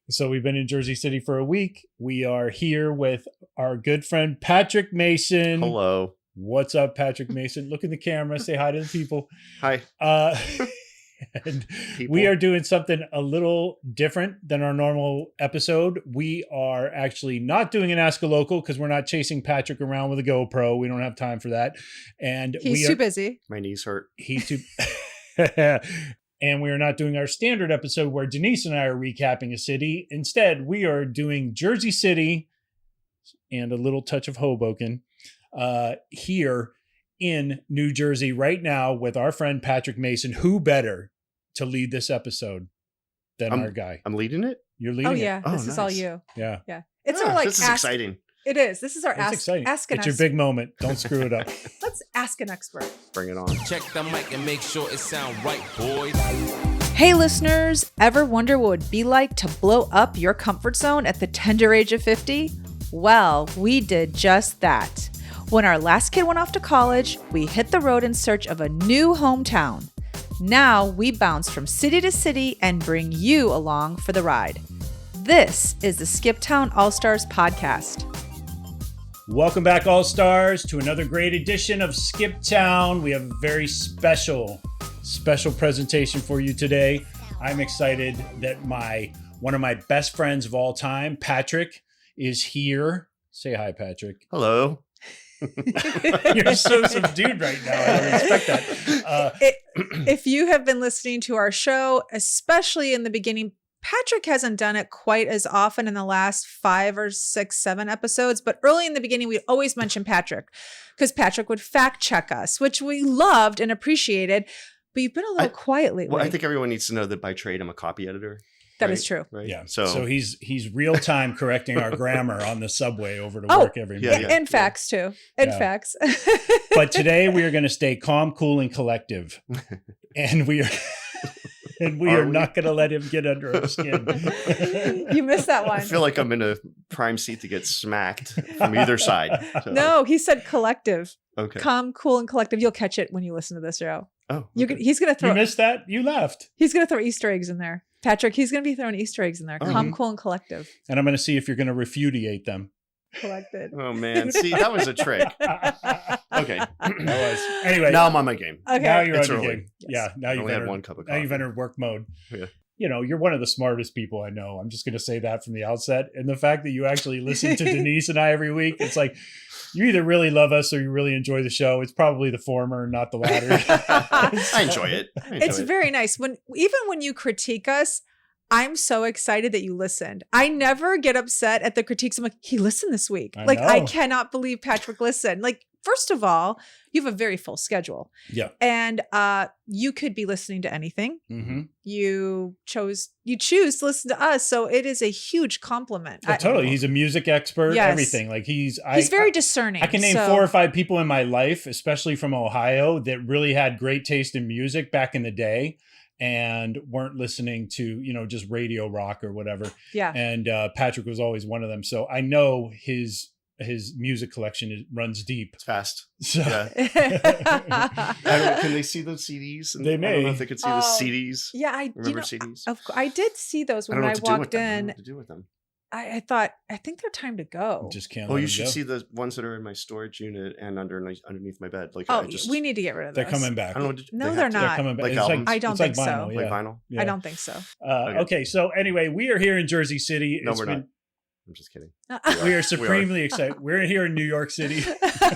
So we've been in Jersey City for a week. We are here with our good friend, Patrick Mason. Hello. What's up, Patrick Mason? Look in the camera, say hi to the people. Hi. And we are doing something a little different than our normal episode. We are actually not doing an Ask a Local because we're not chasing Patrick around with a GoPro. We don't have time for that. And he's too busy. My knees hurt. He's too... And we are not doing our standard episode where Denise and I are recapping a city. Instead, we are doing Jersey City and a little touch of Hoboken here in New Jersey right now with our friend Patrick Mason. Who better to lead this episode than our guy? I'm leading it? You're leading it? Oh, yeah. This is all you. Yeah. Yeah. It's our like this is exciting. It is. This is our Ask an It's your big moment. Don't screw it up. Let's ask an expert. Bring it on. Check the mic and make sure it sound right, boys. Hey listeners, ever wonder what it would be like to blow up your comfort zone at the tender age of 50? Well, we did just that. When our last kid went off to college, we hit the road in search of a new hometown. Now we bounce from city to city and bring you along for the ride. This is the Skip Town All-Stars podcast. Welcome back, All-Stars, to another great edition of Skip Town. We have a very special presentation for you today. I'm excited that one of my best friends of all time, Patrick, is here. Say hi, Patrick. Hello. You're so subdued right now. I don't expect that. If you have been listening to our show, especially in the beginning, Patrick hasn't done it quite as often in the last 5 or 6, 7 episodes, but early in the beginning, we always mentioned Patrick because Patrick would fact check us, which we loved and appreciated, but you've been a little quiet lately. Well, I think everyone needs to know that by trade, I'm a copy editor. That is true. Right? Yeah. So he's real time correcting our grammar on the subway over to work every morning. morning. And facts too. And facts. But today we are going to stay calm, cool, and collective. And we are not going to let him get under our skin. You missed that one. I feel like I'm in a prime seat to get smacked from either side. So. No, he said collective. Okay. Calm, cool, and collective. You'll catch it when you listen to this show. Oh, okay. He's going to throw. You missed that? You left. He's going to throw Easter eggs in there. Patrick, he's going to be throwing Easter eggs in there. Calm, cool, and collective. And I'm going to see if you're going to refutate them. Collected. Oh, man. See, that was a trick. Okay. That was. Anyway. Now I'm on my game. Okay. Now you're it's on your early. game. Yes. Yeah. Now you've had one cup of coffee. Now you've entered work mode. Yeah. You know, you're one of the smartest people I know. I'm just going to say that from the outset. And the fact that you actually listen to Denise and I every week, it's like you either really love us or you really enjoy the show. It's probably the former, not the latter. I enjoy it. It's very nice. Even when you critique us, I'm so excited that you listened. I never get upset at the critiques. I'm like, he listened this week. I cannot believe Patrick listened. Like, first of all, you have a very full schedule. Yeah. And you could be listening to anything. Mm-hmm. You choose to listen to us. So it is a huge compliment. Oh, totally. He's a music expert, yes. Everything. Like he's very discerning. I can name 4 or 5 people in my life, especially from Ohio, that really had great taste in music back in the day and weren't listening to, just radio rock or whatever. Yeah. And Patrick was always one of them. So I know his music collection runs deep. It's fast. So. Yeah. Can they see those CDs? They may. I don't know if they could see the CDs. Yeah, I remember CDs. I did see those when I walked in. I don't know what to do with them. I thought, I think they're time to go. Just can't. Well, you should see the ones that are in my storage unit and underneath my bed. Like, we need to get rid of those. They're coming back. I don't know. No, they're not. They're coming back. Like albums. I don't think vinyl, so. yeah. Like vinyl? Yeah. I don't think so. Okay. So anyway, we are here in Jersey City. No, we're not. I'm just kidding. We are supremely excited. We're here in New York City.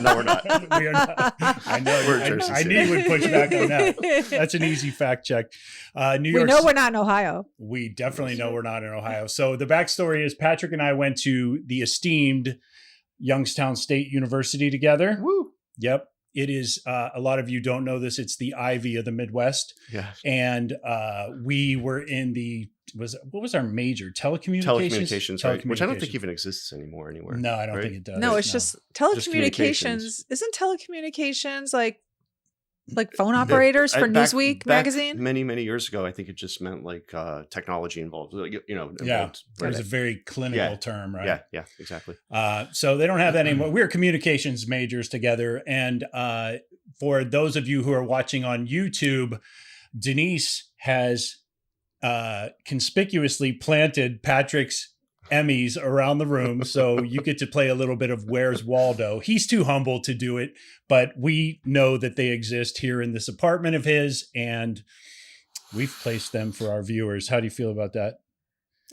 No, we're not. We are not. I know. We're Jersey I City. knew you would push back on that. That's an easy fact check. New York. We know we're not in Ohio. We definitely know we're not in Ohio. So the backstory is Patrick and I went to the esteemed Youngstown State University together. Woo. Yep. It is, a lot of you don't know this, it's the Ivy of the Midwest. Yeah. And we were in what was our major? Telecommunications? Right? Which I don't think even exists anymore anywhere. No, I don't think it does. No, it's just telecommunications. Isn't telecommunications like phone operators for Newsweek magazine? Many, many years ago, I think it just meant like technology involved. Involved, yeah, it was a very clinical term, right? Yeah, exactly. So they don't have that anymore. We're communications majors together. And for those of you who are watching on YouTube, Denise has conspicuously planted Patrick's Emmys around the room. So you get to play a little bit of Where's Waldo. He's too humble to do it, but we know that they exist here in this apartment of his, and we've placed them for our viewers. How do you feel about that?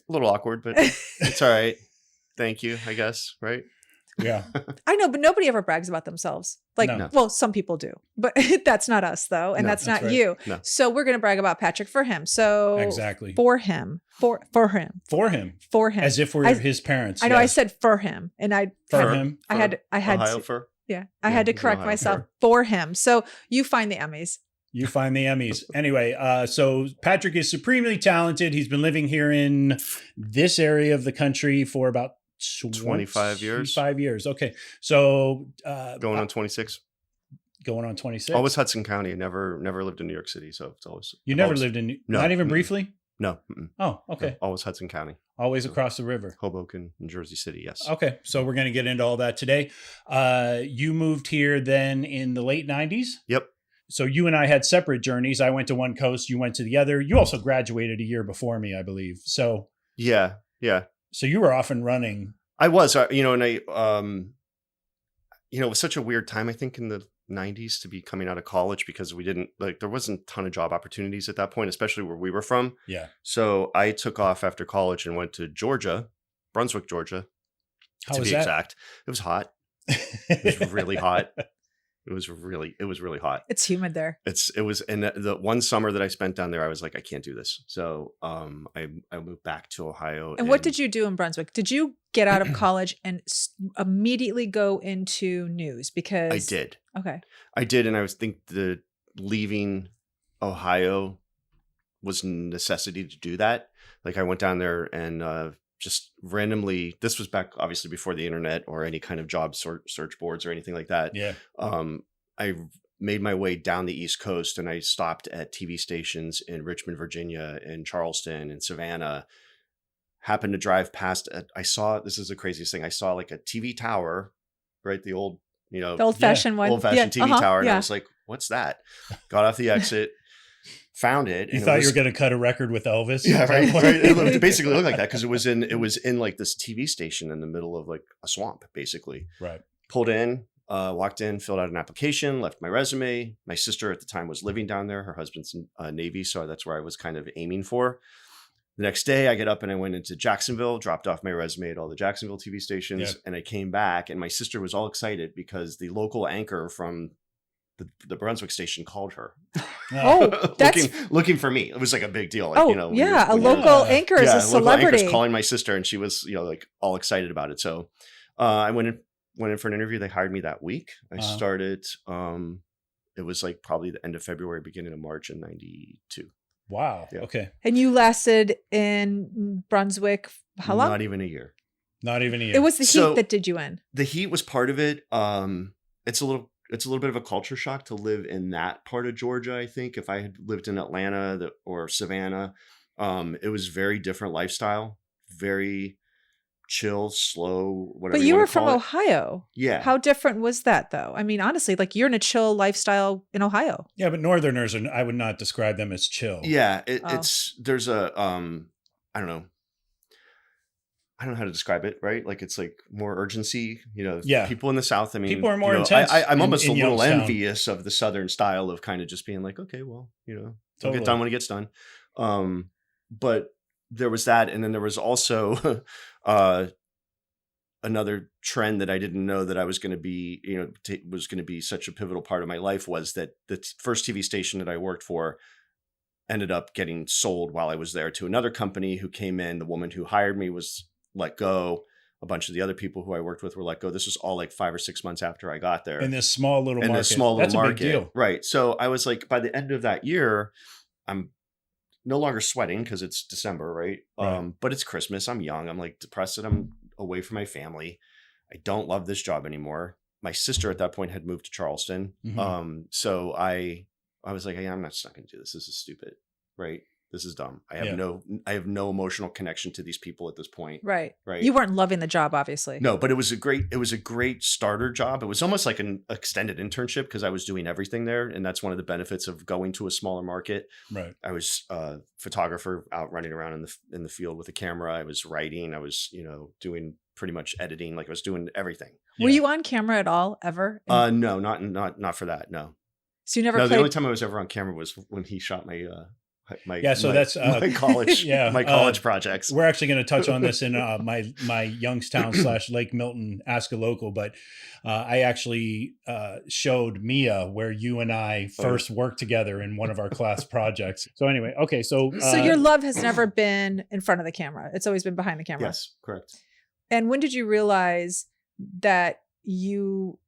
A little awkward, but it's all right. Thank you, I guess, right? Yeah. I know, but nobody ever brags about themselves. Like, No. well, some people do, but that's not us though. And No, that's that's not right. you. No. So we're going to brag about Patrick for him. So Exactly. for him, for him, For him. for him. As if we're his parents. I know I yes. said for him, and For him. I had Ohio to, fur. yeah, I Yeah, had to he's an correct Ohio myself fur. for him. So you find the Emmys. You find the Emmys. Anyway, so Patrick is supremely talented. He's been living here in this area of the country for about 25 years. 5 years. Okay. So Going on 26. going on 26. Always Hudson County. I never lived in New York City, so it's always. You never always, lived in, No. not even Mm-mm. briefly? No. Mm-mm. Oh, okay. No, always Hudson County. Always across the river. Hoboken and Jersey City. Yes. Okay. So we're going to get into all that today. You moved here then in the late 90s? Yep. So you and I had separate journeys. I went to one coast, you went to the other. You also graduated a year before me, I believe. So Yeah. so you were off and running. I was, and it was such a weird time, I think, in the 90s to be coming out of college because there wasn't a ton of job opportunities at that point, especially where we were from. Yeah. So I took off after college and went to Georgia, Brunswick, Georgia, How to was be that? exact. It was hot. It was really hot. It was really hot. It's humid there. It was, and the one summer that I spent down there, I was like, I can't do this. So I moved back to Ohio. And what did you do in Brunswick? Did you get out of college and immediately go into news? Because I did. Okay. I did, and I think the leaving Ohio was a necessity to do that. Like I went down there and just randomly, this was back obviously before the internet or any kind of job search boards or anything like that. Yeah. I made my way down the East Coast and I stopped at TV stations in Richmond, Virginia, in Charleston, and Savannah. Happened to drive past this is the craziest thing. I saw like a TV tower, right? The old, The old-fashioned one. old-fashioned TV tower. And yeah. I was like, what's that? Got off the exit, found it. You and thought you were going to cut a record with Elvis? Yeah, right. It basically looked like that because it was in like this TV station in the middle of like a swamp, basically. Right. Pulled in, walked in, filled out an application, left my resume. My sister at the time was living down there. Her husband's in Navy, so that's where I was kind of aiming for. The next day, I get up and I went into Jacksonville, dropped off my resume at all the Jacksonville TV stations, and I came back. And my sister was all excited because the local anchor from the Brunswick station called her. Oh, that's looking for me. It was like a big deal. Like, a local anchor is a celebrity. Local anchor's calling my sister, and she was like all excited about it. So I went in for an interview. They hired me that week. I started. It was like probably the end of February, beginning of March in '92. Wow. Yeah. Okay. And you lasted in Brunswick how long? Not even a year. Not even a year. It was the heat So- that did you in. The heat was part of it. It's a little bit of a culture shock to live in that part of Georgia. I think if I had lived in Atlanta or Savannah, it was very different lifestyle, very chill, slow, whatever. But you wanna were from call it. Ohio. Yeah. How different was that though? I mean, honestly, like you're in a chill lifestyle in Ohio. Yeah, but Northerners, I would not describe them as chill. Yeah. Oh. There's a, I don't know how to describe it, right? Like it's like more urgency, Yeah. People in the South. I mean, People are more intense I'm almost in a little Youngstown. envious of the Southern style of kind of just being like, okay, well, it'll Totally. get done when it gets done. But there was that. And then there was also, another trend that I didn't know that I was going to be, was going to be such a pivotal part of my life was that the first TV station that I worked for ended up getting sold while I was there to another company who came in. The woman who hired me was let go. A bunch of the other people who I worked with were let go. This was all like 5 or 6 months after I got there. In this small little In market. this small little That's market. a big deal. Right. So I was like, by the end of that year, I'm no longer sweating because it's December, right? Right. But it's Christmas. I'm young. I'm like depressed that I'm away from my family. I don't love this job anymore. My sister at that point had moved to Charleston. Mhm. So I was like, hey, I'm just not going to do this. This is stupid. Right. This is dumb. I Yeah. have no emotional connection to these people at this point. Right. Right. You weren't loving the job, obviously. No, but it was a great starter job. It was almost like an extended internship because I was doing everything there. And that's one of the benefits of going to a smaller market. Right. I was a photographer out running around in the field with a camera. I was writing. I was, doing pretty much editing. Like I was doing everything. Were you on camera at all ever? No, not for that. No. So you never No, played. the only time I was ever on camara was when he shot my that's my college my college projects. We're actually going to touch on this in my Youngstown / Lake Milton Ask a Local, but I actually showed Mia where you and I first worked together in one of our class projects. So anyway, okay, so your love has never been in front of the camera. It's always been behind the camera. Yes, correct. And when did you realize that you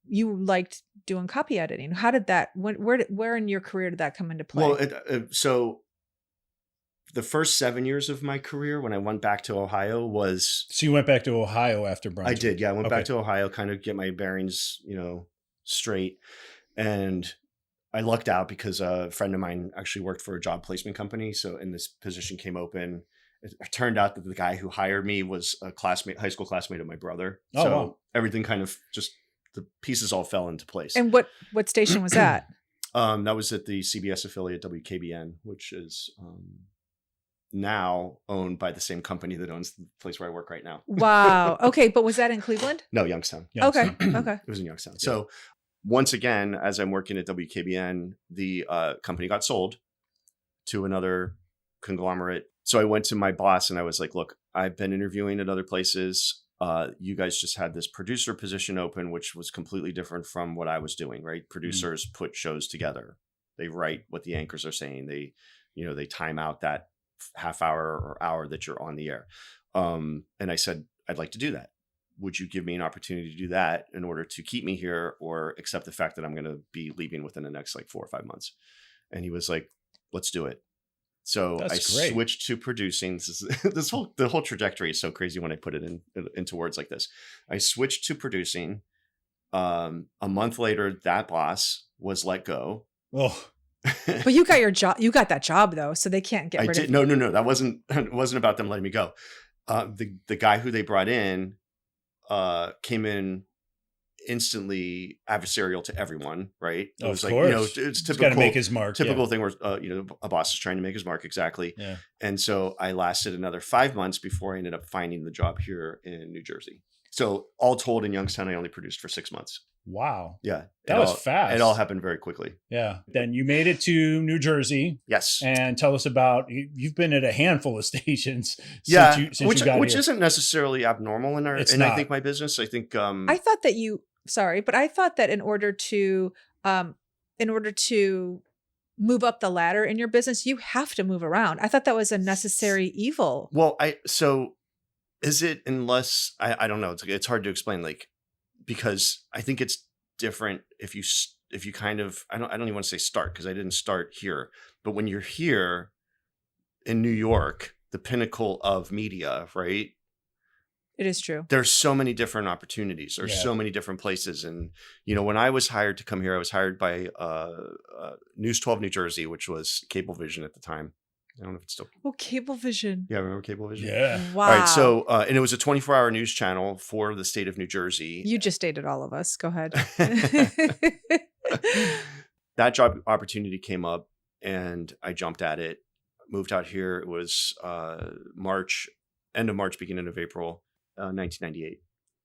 liked doing copy editing? How did that? Where in your career did that come into play? Well, so the first 7 years of my career, when I went back to Ohio, was so you went back to Ohio after Brunswick. I did, yeah. I went back to Ohio, kind of get my bearings, straight, and I lucked out because a friend of mine actually worked for a job placement company. So, and this position came open. It turned out that the guy who hired me was a high school classmate of my brother. Oh, so wow. Everything kind of just the pieces all fell into place. And what station was that? That was at the CBS affiliate WKBN, which is now owned by the same company that owns the place where I work right now. Wow. Okay, but was that in Cleveland? No, Youngstown. Okay. Okay. It was in Youngstown. So once again, as I'm working at WKBN, the company got sold to another conglomerate. So I went to my boss and I was like, look, I've been interviewing at other places. You guys just had this producer position open, which was completely different from what I was doing, right? Producers put shows together. They write what the anchors are saying. They time out that half hour or hour that you're on the air. And I said, I'd like to do that. Would you give me an opportunity to do that in order to keep me here or accept the fact that I'm going to be leaving within the next 4 or 5 months? And he was like, let's do it. So That's I great. switched to producing. The whole trajectory is so crazy when I put it into words like this. I switched to producing. A month later, that boss was let go. Oh, But you got your job. You got that job though, so they can't get rid of you. No. That wasn't. It wasn't about them letting me go. The guy who they brought in came in instantly adversarial to everyone, right? It was of like, course. it's He's got to make his mark. typical thing where, a boss is trying to make his mark. Exactly. Yeah. And so I lasted another 5 months before I ended up finding the job here in New Jersey. So all told in Youngstown, I only produced for 6 months. Wow. Yeah. That was fast. It all happened very quickly. Yeah. Then you made it to New Jersey. Yes. And tell us about, you've been at a handful of stations since which you got which here. isn't necessarily abnormal in It's I not. think my business. I think I thought that I thought that in order to move up the ladder in your business, you have to move around. I thought that was a necessary evil. Well, is it unless I don't know. It's hard to explain, because I think it's different if you kind of I don't even want to say start because I didn't start here, but when you're here in New York, the pinnacle of media, right? It is true. There's so many different opportunities. There's Yeah. so many different places. And, when I was hired to come here, I was hired by News 12 New Jersey, which was Cablevision at the time. I don't know if it's still. Oh, Cablevision. Yeah, remember Cablevision? Yeah. Wow. All right. So, and it was a 24-hour news channel for the state of New Jersey. You just dated all of us. Go ahead. That job opportunity came up and I jumped at it, moved out here. It was end of March, beginning of April, 1998.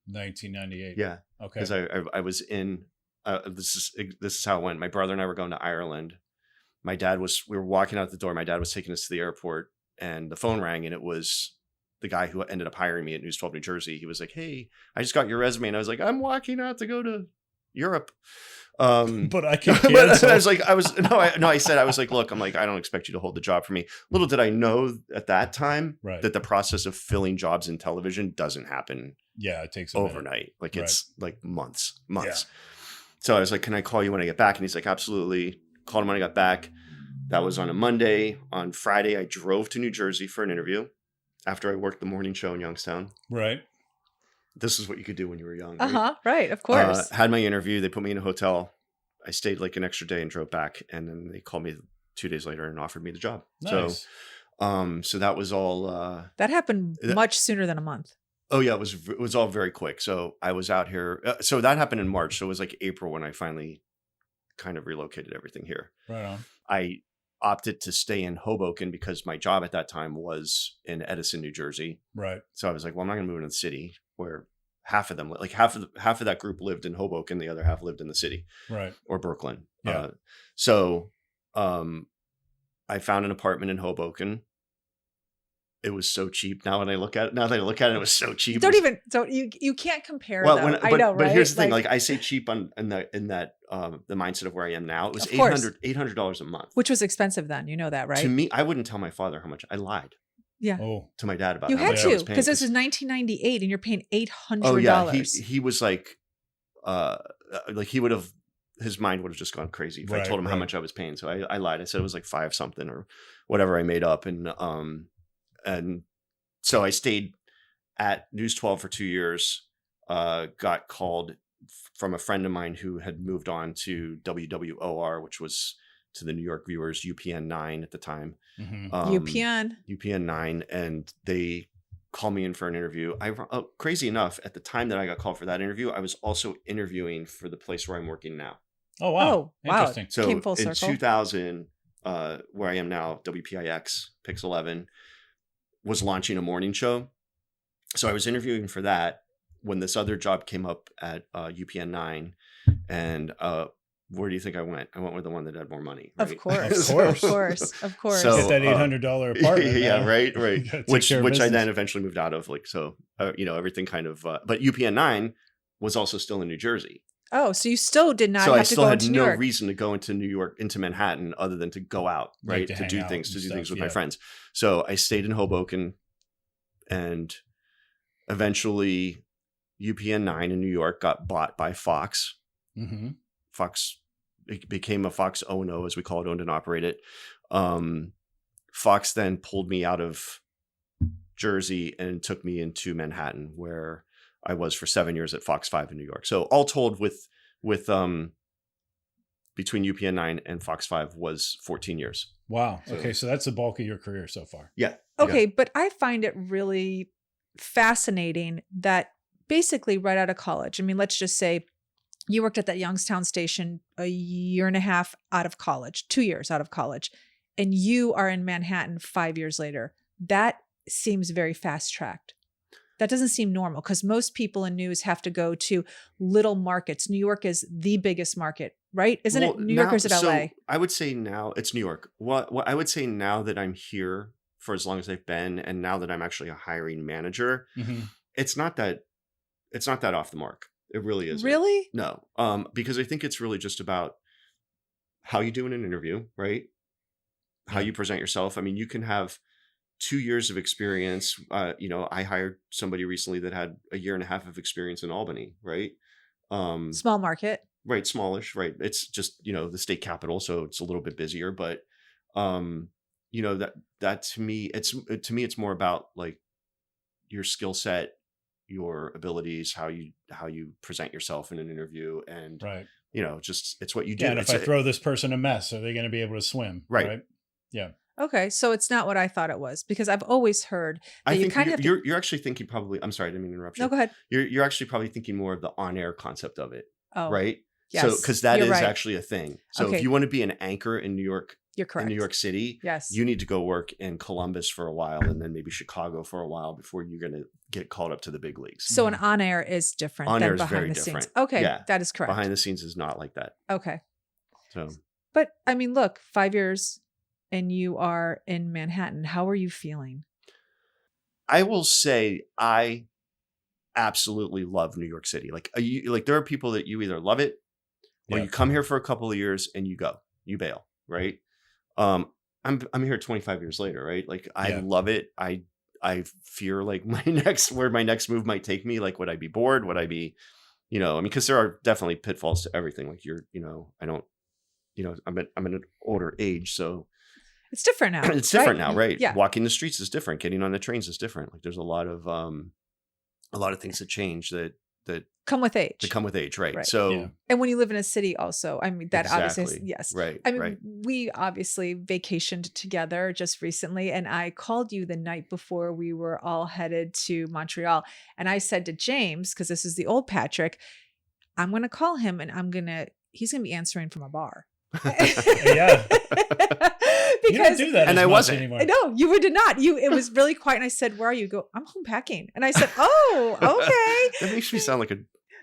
1998. Yeah. Okay. Because I was in, this is how it went. My brother and I were going to Ireland. We were walking out the door. My dad was taking us to the airport and the phone rang and it was the guy who ended up hiring me at News 12 New Jersey. He was like, hey, I just got your resume. And I was like, I'm walking out to go to Europe. But I can but cancel. I said, I was like, look, I don't expect you to hold the job for me. Little did I know at that time Right. that the process of filling jobs in television doesn't happen Yeah, it takes a minute. overnight. It's months. Yeah. So I was like, can I call you when I get back? And he's like, absolutely. Called him when I got back. That was on a Monday. On Friday, I drove to New Jersey for an interview after I worked the morning show in Youngstown. Right. This is what you could do when you were young. Right? Right. Of course. Had my interview. They put me in a hotel. I stayed an extra day and drove back. And then they called me 2 days later and offered me the job. Nice. So that was all. That happened much sooner than a month. Oh yeah, it was all very quick. So I was out here. So that happened in March. So it was like April when I finally kind of relocated everything here. Right on. I opted to stay in Hoboken because my job at that time was in Edison, New Jersey. Right. So I was like, well, I'm not going to move into the city where half of them, like half of that group lived in Hoboken, the other half lived in the city, Right. or Brooklyn. Yeah. I found an apartment in Hoboken. It was so cheap. Now that I look at it, it was so cheap. You can't compare. Well, I know, right? But here's the thing: like I say, cheap in that the mindset of where I am now. It was $800 a month, which was expensive then. You know that, right? To me, I wouldn't tell my father how much I lied. Yeah. To my dad about you how had much to I was paying, because this is 1998 and you're paying $800. Oh yeah, he was like he would have. His mind would have just gone crazy if I told him how much I was paying. So I lied. I said it was like 5 something or whatever I made up. And so I stayed at News 12 for 2 years, got called from a friend of mine who had moved on to WWOR, which was, to the New York viewers, UPN 9 at the time. Mm-hmm. UPN 9. And they called me in for an interview. Crazy enough, at the time that I got called for that interview, I was also interviewing for the place where I'm working now. Oh, wow. Interesting. So came full circle. In 2000, where I am now, WPIX, Pix 11, was launching a morning show. So I was interviewing for that when this other job came up at UPN 9. And where do you think I went? I went with the one that had more money. Right? Of course. So, get that $800 apartment. Yeah, right. Which I then eventually moved out of. Everything kind of. But UPN 9 was also still in New Jersey. Oh, so you still did not have to go into New York. So I still had no reason to go into New York, into Manhattan, other than to go out, right? To do things with my friends. So I stayed in Hoboken, and eventually UPN 9 in New York got bought by Fox. Mm-hmm. Fox became a Fox O&O, as we call it, owned and operated. Fox then pulled me out of Jersey and took me into Manhattan, where I was for 7 years at Fox 5 in New York. So all told, with between UPN 9 and Fox 5 was 14 years. Wow. Okay, so that's the bulk of your career so far. Yeah. Okay, but I find it really fascinating that basically right out of college, I mean, let's just say you worked at that Youngstown station a year and a half out of college, 2 years out of college, and you are in Manhattan 5 years later. That seems very fast-tracked. That doesn't seem normal because most people in news have to go to little markets. New York is the biggest market, right? Isn't it New York or is it LA? So I would say now it's New York. What I would say now that I'm here for as long as I've been, and now that I'm actually a hiring manager, mm-hmm. it's not that off the mark. It really isn't. Really? No. Because I think it's really just about how you do in an interview, right? How you present yourself. I mean, you can have 2 years of experience. I hired somebody recently that had a year and a half of experience in Albany, right? Small market. Right. Smallish, right. It's just, the state capital. So it's a little bit busier, but, that to me, it's more about like your skill set, your abilities, how you present yourself in an interview, and, right. Just, it's what you do. Yeah, and if I throw this person a mess, are they going to be able to swim? Right. Yeah. Okay, so it's not what I thought it was, because I've always heard that you kind of you're actually thinking probably. I'm sorry, I didn't mean to interrupt you. No, go ahead. You're actually probably thinking more of the on-air concept of it. Oh, right. Yes, so because that is right. actually a thing. So if you want to be an anchor in New York, you're correct. In New York City, yes, you need to go work in Columbus for a while, and then maybe Chicago for a while before you're going to get called up to the big leagues. So an on-air is different than behind the scenes. Okay, that is correct. Behind the scenes is not like that. Okay. So, but I mean, look, 5 years. And you are in Manhattan. How are you feeling? I will say I absolutely love New York City. Like there are people that you either love it or you come here for a couple of years and you bail, right? I'm here 25 years later, right? Like I love it. I fear like where my next move might take me. Like, would I be bored? Would I be, because there are definitely pitfalls to everything. Like I'm at an older age, so. It's different now. It's different now, right? Yeah. Walking the streets is different. Getting on the trains is different. Like there's a lot of things that change that, come with age. come with age, right? Right. So Yeah. And when you live in a city also, I mean, that obviously, Exactly. yes. right, I mean, right. we obviously vacationed together just recently, and I called you the night before we were all headed to Montreal. And I said to James, because this is the old Patrick, I'm going to call him and he's going to be answering from a bar. Yeah. You don't Because do that And as I much wasn't. anymore. no, you did not. It was really quiet. And I said, "Where are you?" Go, I'm home packing. And I said, "Oh, okay." That makes me sound like a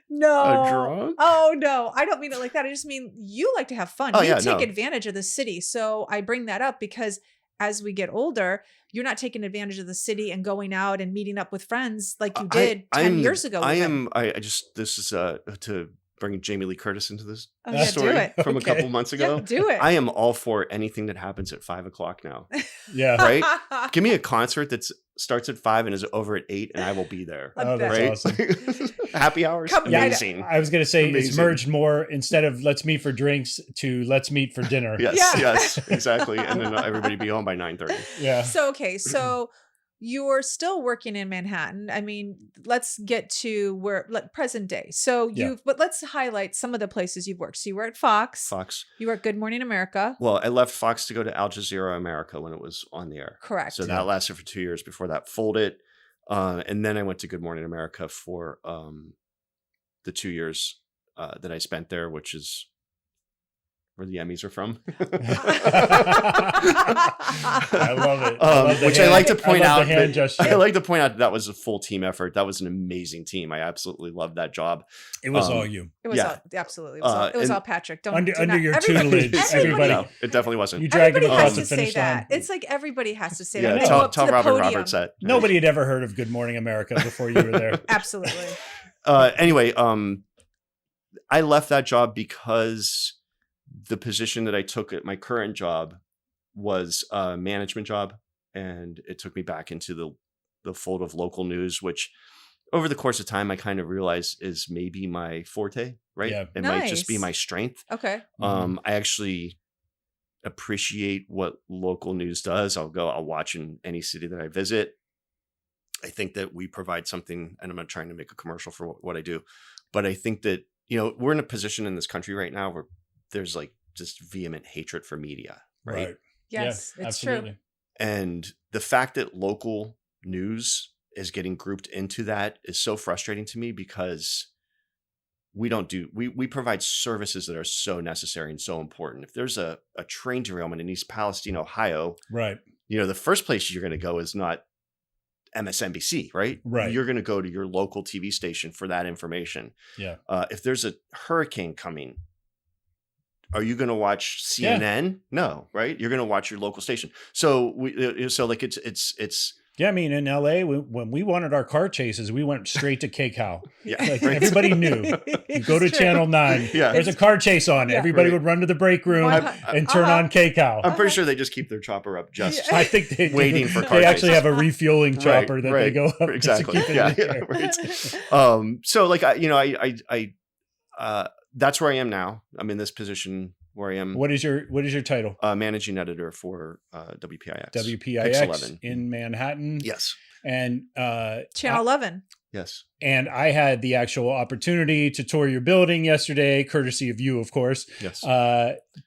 No. drunk? Oh no, I don't mean it like that. I just mean you like to have fun. Oh, You yeah, take no. advantage of the city. So I bring that up because as we get older, you're not taking advantage of the city and going out and meeting up with friends like you did 10 years ago. I just this is to bring Jamie Lee Curtis into this Oh, yeah, do story it. from a Okay. couple months ago. Yeah, do it. I am all for anything that happens at 5 o'clock now. Yeah. Right? Give me a concert that starts at 5 and is over at 8, and I will be there. Oh, that's Right? awesome. Happy hours, Come- yeah, amazing. I was going to say it's Amazing. merged more instead of let's meet for drinks to let's meet for dinner. Yes, Yeah. yes, exactly. And then everybody be home by 9:30. Yeah. So, okay. So you're still working in Manhattan. I mean, let's get to present day. So Yeah. but let's highlight some of the places you've worked. So you were at Fox. Fox. You were at Good Morning America. Well, I left Fox to go to Al Jazeera America when it was on the air. Correct. So Yeah. that lasted for 2 years before that folded. And then I went to Good Morning America for the 2 years that I spent there, which is where the Emmys are from. I love it. I love the Which hand- I like to point I love out. the hand that- gesture. I like to point out that was a full team effort. That was an amazing team. I absolutely loved that job. It was um, all you. It was Yeah. all, absolutely. It was, all, it was and- all Patrick. Don't Under do not- your everybody- tutelage, everybody- everybody. No, it definitely wasn't. You dragged him Everybody across has the to say finish line. that. It's like everybody has to say Yeah, that. They go tell, up to tell the Robin podium. Roberts that. Nobody had ever heard of Good Morning America before you were there. Absolutely. Anyway, I left that job because the position that I took at my current job was a management job, and it took me back into the fold of local news, which over the course of time I kind of realized is maybe my forte, right? Yeah. It might just be Nice. my strength. Okay. I actually appreciate what local news does. I'll watch in any city that I visit. I think that we provide something, and I'm not trying to make a commercial for what I do, but I think that, we're in a position in this country right now where there's like just vehement hatred for media, right? Yes, Yeah, it's absolutely. true. And the fact that local news is getting grouped into that is so frustrating to me, because we provide services that are so necessary and so important. If there's a train derailment in East Palestine, Ohio, Right. the first place you're going to go is not MSNBC, right? Right. You're going to go to your local TV station for that information. Yeah. If there's a hurricane coming, are you going to watch CNN? No, right? You're going to watch your local station. So it's Yeah, I mean, in LA, when we wanted our car chases, we went straight to KCAL. yeah, Like right? everybody knew. You go to It's true. Channel 9, Yeah. there's a car chase on. Yeah. Everybody Right. would run to the break room One- and turn on KCAL. I'm pretty sure they just keep their chopper up just I think they waiting for car They actually chases. have a refueling chopper that they go up exactly. just to keep it Yeah, in the air. right. So like I that's where I am now. I'm in this position where I am. What is your title? Managing editor for WPIX. Pix WPIX 11. in Manhattan. Yes. And Channel 11. Yes. and I had the actual opportunity to tour your building yesterday, courtesy of you, of course. Yes.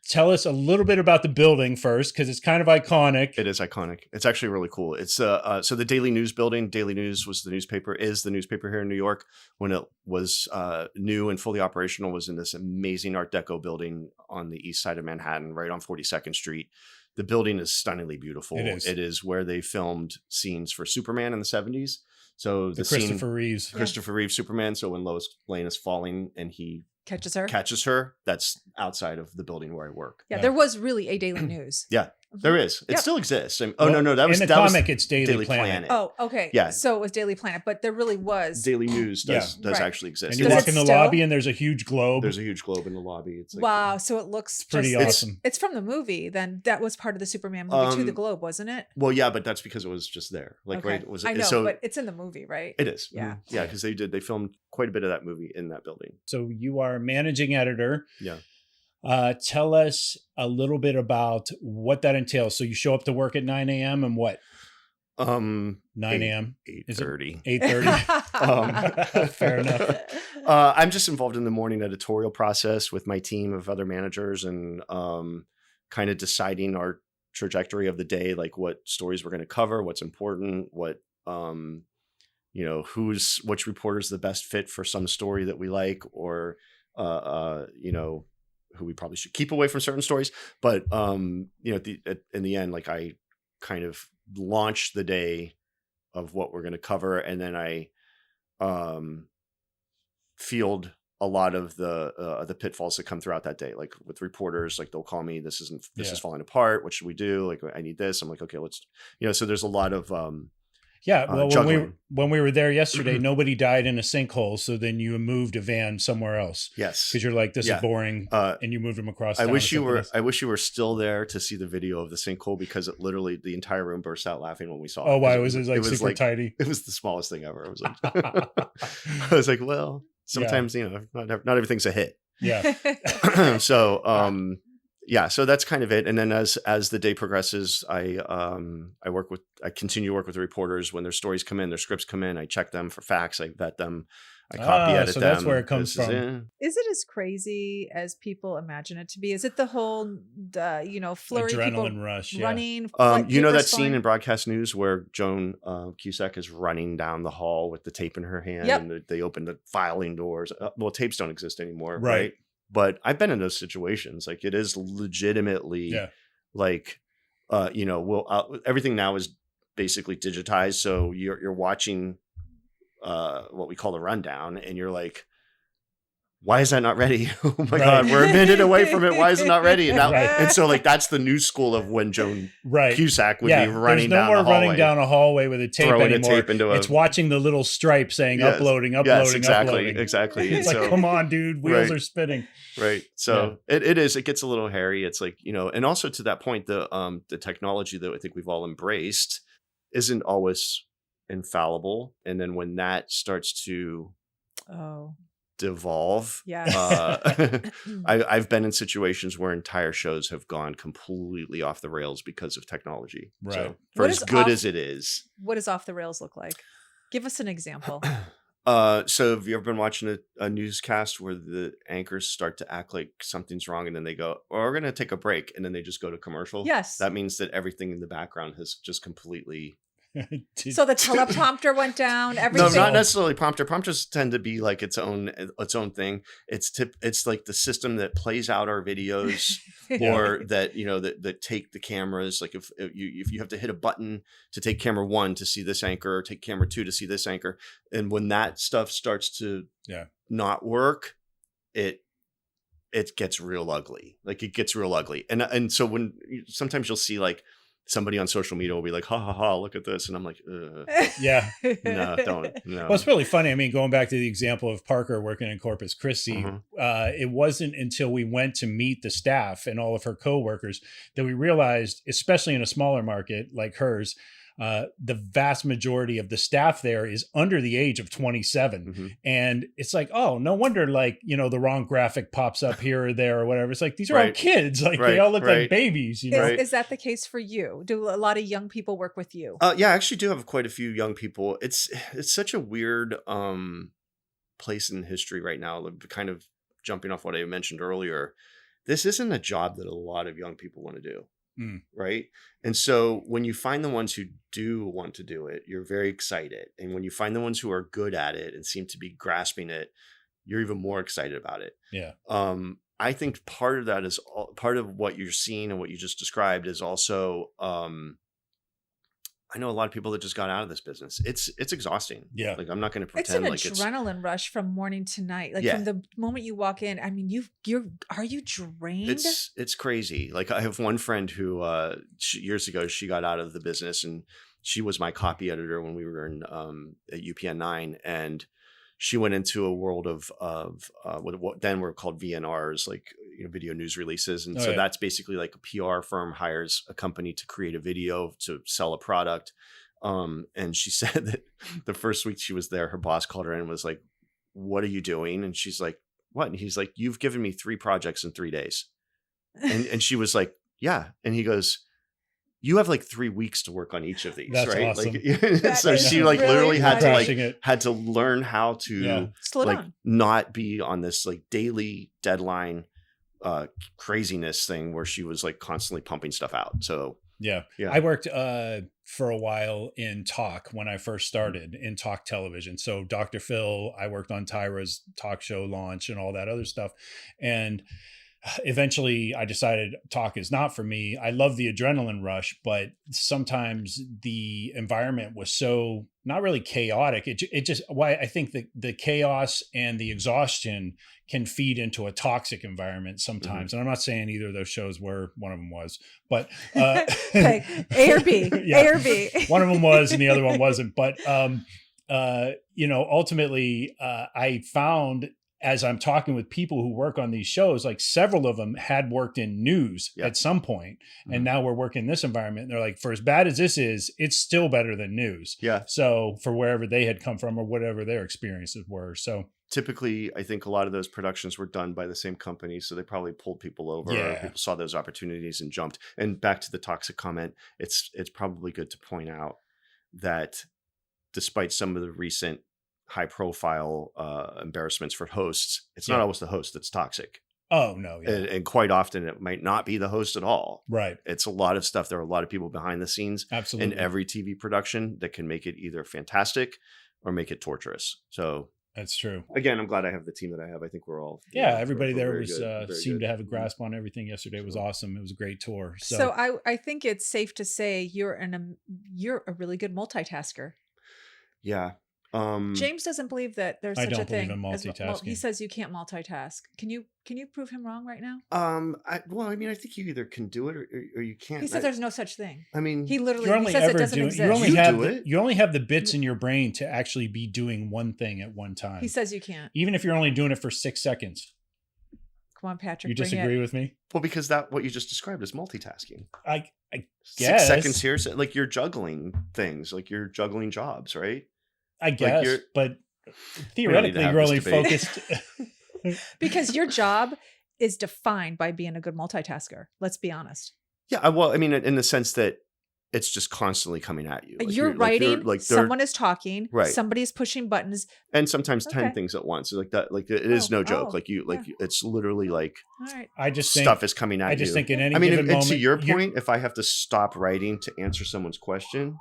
Tell us a little bit about the building first, because it's kind of iconic. It is iconic. It's actually really cool. It's so the Daily News building. Daily News is the newspaper here in New York. When it was new and fully operational, was in this amazing Art Deco building on the east side of Manhattan, right on 42nd Street. The building is stunningly beautiful. It is where they filmed scenes for Superman in the 70s. So the scene, Christopher Reeves. Christopher Reeve Superman. So when Lois Lane is falling and he Catches her. that's outside of the building where I work. Yeah, Yeah. there was really a Daily News. Yeah, there is. It Yep. still exists. Well, No, that was in the that was comic. It's Daily Planet. Oh, okay. Yeah. So it was Daily Planet, but there really was. Daily News does Right. actually exist. And you Does walk it in the still? lobby, and there's a huge globe. There's a huge globe in the lobby. It's like, Wow. So it looks pretty just, awesome. It's from the movie. Then that was part of the Superman movie too. The Um, globe, wasn't it? Well, yeah, but that's because it was just there. Like, Okay. right? Was I know, so but it's in the movie, right? it is. Yeah. Yeah, because they filmed quite a bit of that movie in that building. So you are managing editor. Yeah. Tell us a little bit about what that entails. So you show up to work at 9 a.m. and what? 9 a.m. 8:30. 8:30. Fair enough. I'm just involved in the morning editorial process with my team of other managers and kind of deciding our trajectory of the day, like what stories we're going to cover, what's important, what which reporter's the best fit for some story that we like, or who we probably should keep away from certain stories. But in the end, like I kind of launch the day of what we're going to cover, and then I field a lot of the pitfalls that come throughout that day. Like with reporters, like they'll call me, this is falling apart, what should we do? Like, I need this. I'm like, okay, let's, so there's a lot of juggling. when we were there yesterday, nobody died in a sinkhole, so then you moved a van somewhere else. Yes, because you're like, this is boring, and you moved them across. I wish you were still there to see the video of the sinkhole, because it literally, the entire room burst out laughing when we saw it. Oh, why was it like super tidy? It was the smallest thing ever. It was like I was like, well, sometimes not everything's a hit. Yeah. So so that's kind of it. And then as the day progresses, I continue to work with the reporters. When their stories come in, their scripts come in, I check them for facts, I vet them, I copy edit them. That's where it comes from. Is it as crazy as people imagine it to be? Is it the whole flurry, adrenaline rush, running? That scene in broadcast news where Joan Cusack is running down the hall with the tape in her hand, and they open the filing doors. Well, tapes don't exist anymore, right? But I've been in those situations. Like, it is legitimately like, everything now is basically digitized. So you're watching what we call the rundown, and you're like, why is that not ready? Oh my God, we're a minute away from it. Why is it not ready? And now, and so like, that's the new school of when Joan Cusack would be running down the hallway. There's no more running down a hallway with a tape throwing anymore. A tape into it's watching the little stripe saying uploading. Yes, exactly. Uploading. Exactly. It's like, come on, dude, wheels are spinning. Right. So it gets a little hairy. It's like, and also to that point, the technology that I think we've all embraced isn't always infallible. And then when that starts to devolve, I've been in situations where entire shows have gone completely off the rails because of technology. Right. So for as good as it is, what does off the rails look like? Give us an example. So have you ever been watching a newscast where the anchors start to act like something's wrong, and then they go, we're going to take a break, and then they just go to commercial? Yes. That means that everything in the background has just completely... So the teleprompter went down. Everything. No, not necessarily prompter. Prompters tend to be like its own thing. It's like the system that plays out our videos, or that that take the cameras. Like if you have to hit a button to take camera 1 to see this anchor, or take camera 2 to see this anchor, and when that stuff starts to not work, it gets real ugly. Like, it gets real ugly, and so when sometimes you'll see like, somebody on social media will be like, ha ha ha, look at this. And I'm like, yeah, no, don't. No. Well, it's really funny. I mean, going back to the example of Parker working in Corpus Christi, it wasn't until we went to meet the staff and all of her coworkers that we realized, especially in a smaller market like hers, the vast majority of the staff there is under the age of 27. And it's like, oh, no wonder, like, the wrong graphic pops up here or there or whatever. It's like, these are all kids. Like, they all look like babies. Is that the case for you? Do a lot of young people work with you? Yeah, I actually do have quite a few young people. It's such a weird place in history right now, kind of jumping off what I mentioned earlier. This isn't a job that a lot of young people want to do. Right. And so when you find the ones who do want to do it, you're very excited. And when you find the ones who are good at it and seem to be grasping it, you're even more excited about it. Yeah. I think part of that is part of what you're seeing and what you just described is also, I know a lot of people that just got out of this business. It's exhausting. Yeah. Like, I'm not going to pretend it's an adrenaline rush from morning to night. Like, from the moment you walk in, I mean, are you drained? It's crazy. Like, I have one friend who, years ago, she got out of the business, and she was my copy editor when we were in, at UPN 9. And she went into a world of what then were called VNRs, like, video news releases. And that's basically like a PR firm hires a company to create a video to sell a product. And she said that the first week she was there, her boss called her in and was like, what are you doing? And she's like, what? And he's like, you've given me 3 projects in 3 days. And she was like, yeah. And he goes, you have like 3 weeks to work on each of these, That's right? awesome. Like, so is she like really literally had to Crashing like it. had to learn how to Yeah. Slow like down. not be on this like daily deadline craziness thing where she was like constantly pumping stuff out. So Yeah. Yeah. I worked for a while in talk when I first started in talk television. So Dr. Phil, I worked on Tyra's talk show launch and all that other stuff. And eventually I decided talk is not for me. I love the adrenaline rush, but sometimes the environment was so not really chaotic. It just why I think the chaos and the exhaustion can feed into a toxic environment sometimes. And I'm not saying either of those shows were, one of them was, but Okay. A or B. Yeah. A or B. One of them was and the other one wasn't. But ultimately I found as I'm talking with people who work on these shows, like several of them had worked in news at some point, and now we're working in this environment. And they're like, for as bad as this is, it's still better than news. Yeah. So for wherever they had come from or whatever their experiences were. So typically, I think a lot of those productions were done by the same company. So they probably pulled people over. Or people saw those opportunities and jumped. And back to the toxic comment, it's probably good to point out that despite some of the recent high profile embarrassments for hosts, it's not always the host that's toxic. Oh no. Yeah. And quite often it might not be the host at all. Right. It's a lot of stuff. There are a lot of people behind the scenes Absolutely. in every TV production that can make it either fantastic or make it torturous. So that's true. again, I'm glad I have the team that I have. I think we're all Everybody there very was good, very seemed good. to have a grasp on everything yesterday. It was awesome. It was a great tour. So I think it's safe to say you're a really good multitasker. Yeah. James doesn't believe that there's I such a don't believe thing in as multitasking. he says you can't multitask. Can you prove him wrong right now? I think you either can do it or you can't. He said there's no such thing. I mean, He literally you're he only says it ever doesn't doing. exist. You only have the bits in your brain to actually be doing one thing at one time. He says you can't. Even if you're only doing it for 6 seconds. Come on, Patrick. You bring disagree it. with me? well, because that what you just described is multitasking. I 6 guess. seconds here, so like you're juggling things, like you're juggling jobs, right? I guess, you're- but We don't need theoretically, to have you're this only debate. focused. Because your job is defined by being a good multitasker. Let's be honest. Yeah. Well, I mean, in the sense that it's just constantly coming at you. Like, You're writing, they're- someone is talking, Right. somebody's pushing buttons. and sometimes 10 Okay. things at once. Like that, like it is no joke. Like it's literally like All right. I just think stuff is coming at you. I just think in any I mean, given and moment, to your you're- point, if I have to stop writing to answer someone's question,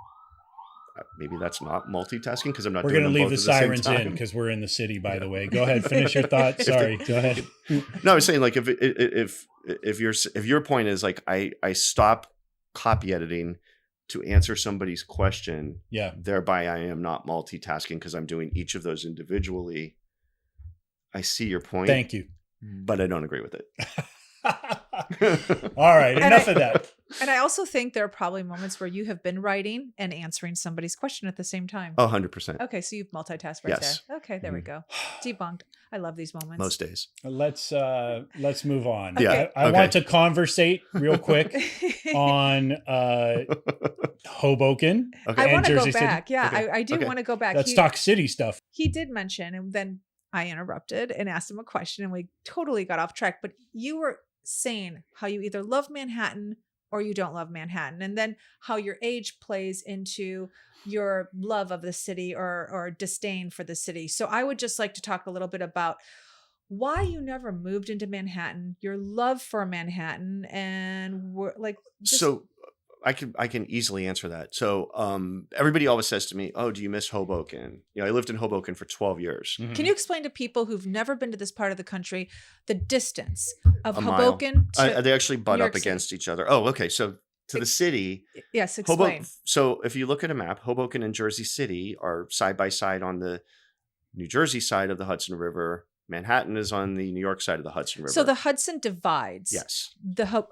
maybe that's not multitasking because I'm not. we're going to leave the sirens in because we're in the city. By the way, go ahead, finish your thought. Sorry, go ahead. No, I was saying like if your point is like I stop copy editing to answer somebody's question, Yeah, thereby I am not multitasking because I'm doing each of those individually. I see your point. thank you. But I don't agree with it. All right, enough of that. And I also think there are probably moments where you have been writing and answering somebody's question at the same time. 100%. Okay, so you've multitasked right Yes. there. Okay, there we go. Debunked. I love these moments. Most days. Let's move on. Yeah, I okay. want to conversate real quick on Hoboken. Okay. I and want to go Jersey City. back. Yeah, Okay. I do Okay. want to go back. Let's talk city stuff. He did mention, and then I interrupted and asked him a question, and we totally got off track. But you were saying how you either love Manhattan or you don't love Manhattan, and then how your age plays into your love of the city or disdain for the city. So I would just like to talk a little bit about why you never moved into Manhattan, your love for Manhattan, and So I can easily answer that. So everybody always says to me, "Oh, do you miss Hoboken?" You know, I lived in Hoboken for 12 years. Can you explain to people who've never been to this part of the country the distance of A mile. Hoboken to They actually butt New up York City. against each other. Oh, okay. So to the city, Yes, explain. So if you look at a map, Hoboken and Jersey City are side by side on the New Jersey side of the Hudson River. Manhattan is on the New York side of the Hudson River. So the Hudson divides. Yes.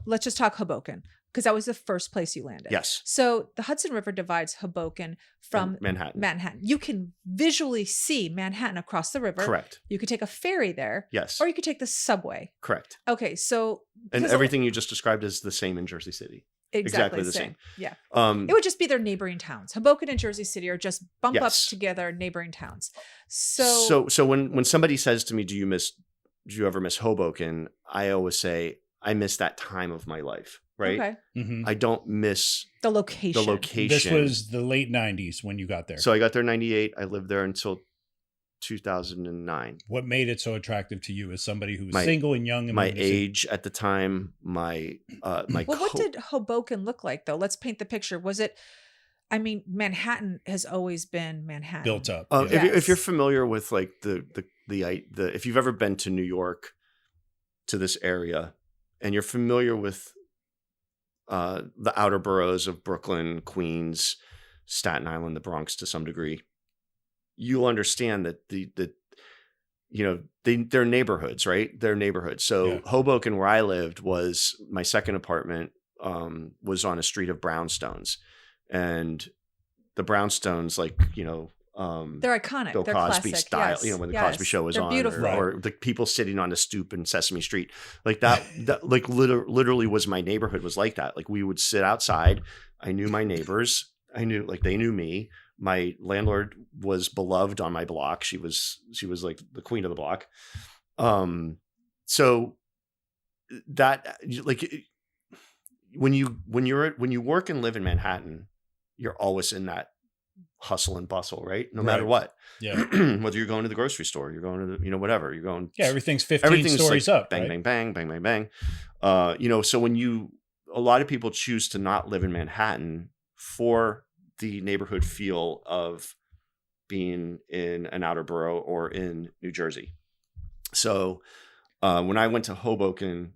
Let's just talk Hoboken because that was the first place you landed. Yes. So the Hudson River divides Hoboken from Manhattan. Manhattan. You can visually see Manhattan across the river. Correct. You could take a ferry there. Yes. Or you could take the subway. Correct. Okay, so And because everything you just described is the same in Jersey City. exactly the same. Yeah. Um, It would just be their neighboring towns. Hoboken and Jersey City are just bump up Yes. together neighboring towns. So when somebody says to me, do you ever miss Hoboken? I always say, I miss that time of my life, right? Okay. Mhm. I don't miss The location. the location. This was the late 90s when you got there. So I got there in 98. I lived there until 2009. What made it so attractive to you as somebody who was My- single and young? And My moved to Sydney? age at the time, my Well, what did Hoboken look like, though? Let's paint the picture. Was it, I mean, Manhattan has always been Manhattan. built up. If, yeah. if you're familiar with like the if you've ever been to New York, to this area, and you're familiar with the outer boroughs of Brooklyn, Queens, Staten Island, the Bronx to some degree, you'll understand that they're neighborhoods, right? They're neighborhoods. So Yeah. Hoboken, where I lived, was my second apartment, was on a street of brownstones, and the brownstones, like, They're iconic. Bill They're Cosby classic. style, Yes. when the Yes. Cosby Show was They're on, beautiful. or the people sitting on a stoop in Sesame Street, like that, like literally was my neighborhood was like that. Like we would sit outside. I knew my neighbors. I knew, like, they knew me. My landlord was beloved on my block. She was like the queen of the block. So that, like, when you work and live in Manhattan, you're always in that hustle and bustle, right? No matter Right. what. Yeah. Whether you're going to the grocery store, you're going to the, whatever, you're going. Yeah, everything's 15 Everything's stories like up. bang, right? bang, bang, bang, bang, bang. So when a lot of people choose to not live in Manhattan for the neighborhood feel of being in an outer borough or in New Jersey. So when I went to Hoboken,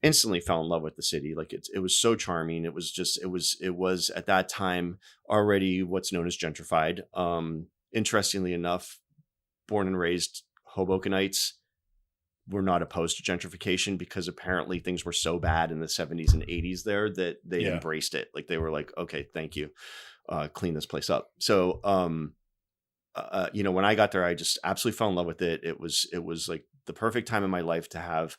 instantly fell in love with the city. Like it was so charming. It was at that time already what's known as gentrified. Interestingly enough, born and raised Hobokenites were not opposed to gentrification because apparently things were so bad in the 70s and 80s there that they Yeah. embraced it. Like they were like, okay, thank you. Clean this place up. So, when I got there, I just absolutely fell in love with it. It was like the perfect time in my life to have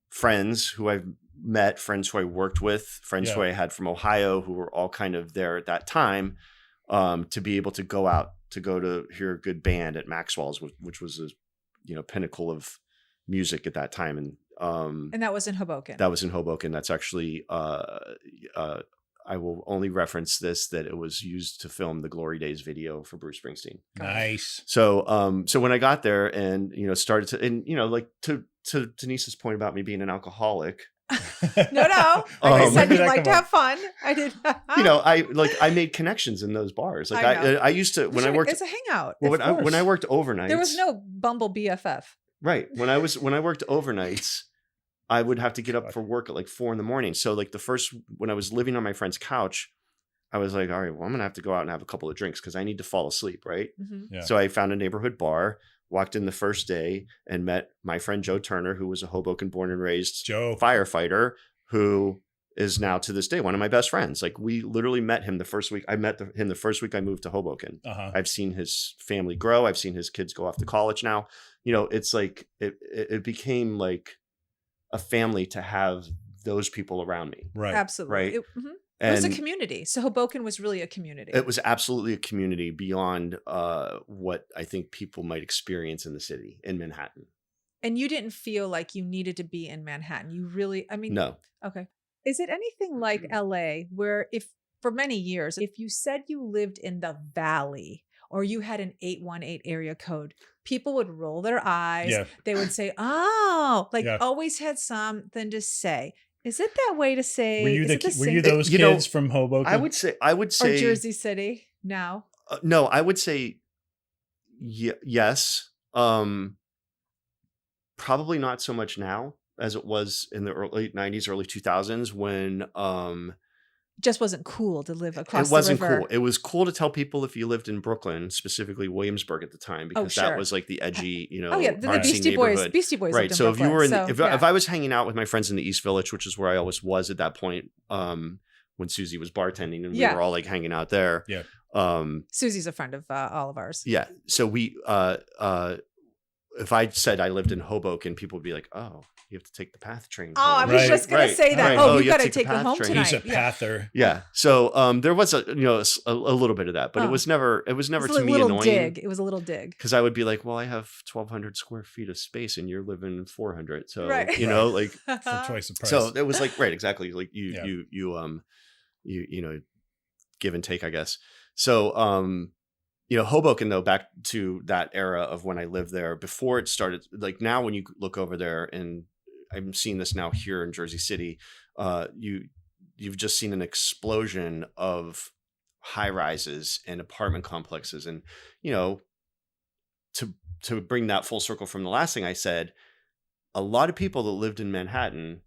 friends who I've met, friends who I worked with, friends who I had from Ohio, who were all kind of there at that time, to be able to go to hear a good band at Maxwell's, which was a pinnacle of music at that time. And that was in Hoboken. That was in Hoboken. That's actually I will only reference this, that it was used to film the Glory Days video for Bruce Springsteen. Nice. So when I got there and started to, and like to Denise's point about me being an alcoholic. No. Like I said, you like to have fun. I did. I made connections in those bars. Like I used to, when I worked, it's a hangout. well, when I worked overnights, there was no Bumble BFF. Right. When I worked overnights, I would have to get up for work at like 4 a.m. So like when I was living on my friend's couch, I was like, all right, well, I'm going to have to go out and have a couple of drinks because I need to fall asleep. Right. Mm-hmm. Yeah. So I found a neighborhood bar, walked in the first day and met my friend Joe Turner, who was a Hoboken born and raised firefighter, who is now to this day one of my best friends. Like we literally met him the first week. I met him the first week I moved to Hoboken. Uh-huh. I've seen his family grow. I've seen his kids go off to college now. It's like it became like a family to have those people around me. Right. Absolutely. Right. It was a community. So Hoboken was really a community. It was absolutely a community beyond what I think people might experience in the city, in Manhattan. And you didn't feel like you needed to be in Manhattan. You really, No. Okay. Is it anything like LA where for many years, if you said you lived in the Valley or you had an 818 area code, people would roll their eyes. Yeah. They would say, always had something to say. Is it that way to say? Were you those kids from Hoboken? I would say or Jersey City now? No, I would say yes. Probably not so much now as it was in the early 90s, early 2000s when just wasn't cool to live across it wasn't the river. cool. It was cool to tell people if you lived in Brooklyn, specifically Williamsburg at the time, because that was like the edgy, the Beastie Boys. Beastie Boys, right? So if Brooklyn, you were if I was hanging out with my friends in the East Village, which is where I always was at that point, when Susie was bartending and we were all like hanging out there. Yeah. Susie's a friend of all of ours. Yeah. So we if I said I lived in Hoboken, people would be like, "Oh, you have to take the PATH train." Oh, I home." was Right, just going to right, say that. right. Oh, Oh, you you got have to to take take the her home PATH train. He's tonight. a Yeah. pather. Yeah. So there was a little bit of that, but Oh. it was never It was to a me little annoying. dig. It was a little dig. Because I would be like, well, I have 1,200 square feet of space, and you're living in 400. So Right. you know, like, For twice the price. so it was like, right, exactly, like Yeah. you know, give and take, I guess. So Hoboken, though, back to that era of when I lived there before it started. Like now, when you look over there, and I'm seeing this now here in Jersey City, you've just seen an explosion of high rises and apartment complexes, and to bring that full circle from the last thing I said, a lot of people that lived in Manhattan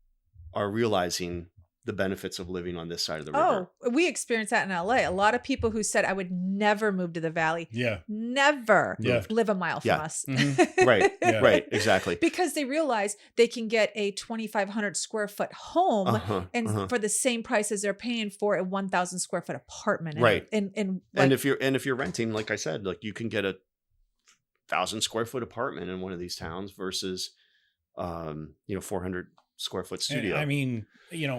are realizing the benefits of living on this side of the river. Oh, we experienced that in LA. A lot of people who said, I would never move to the valley. Yeah. Never Yeah. live a mile from Yeah. us. Mhm. Right, Yeah. right, exactly. Because they realize they can get a 2,500 square foot home and for the same price as they're paying for a 1,000 square foot apartment. Right. And If you're renting, like I said, like you can get a 1,000 square foot apartment in one of these towns versus 400 square foot studio. I mean,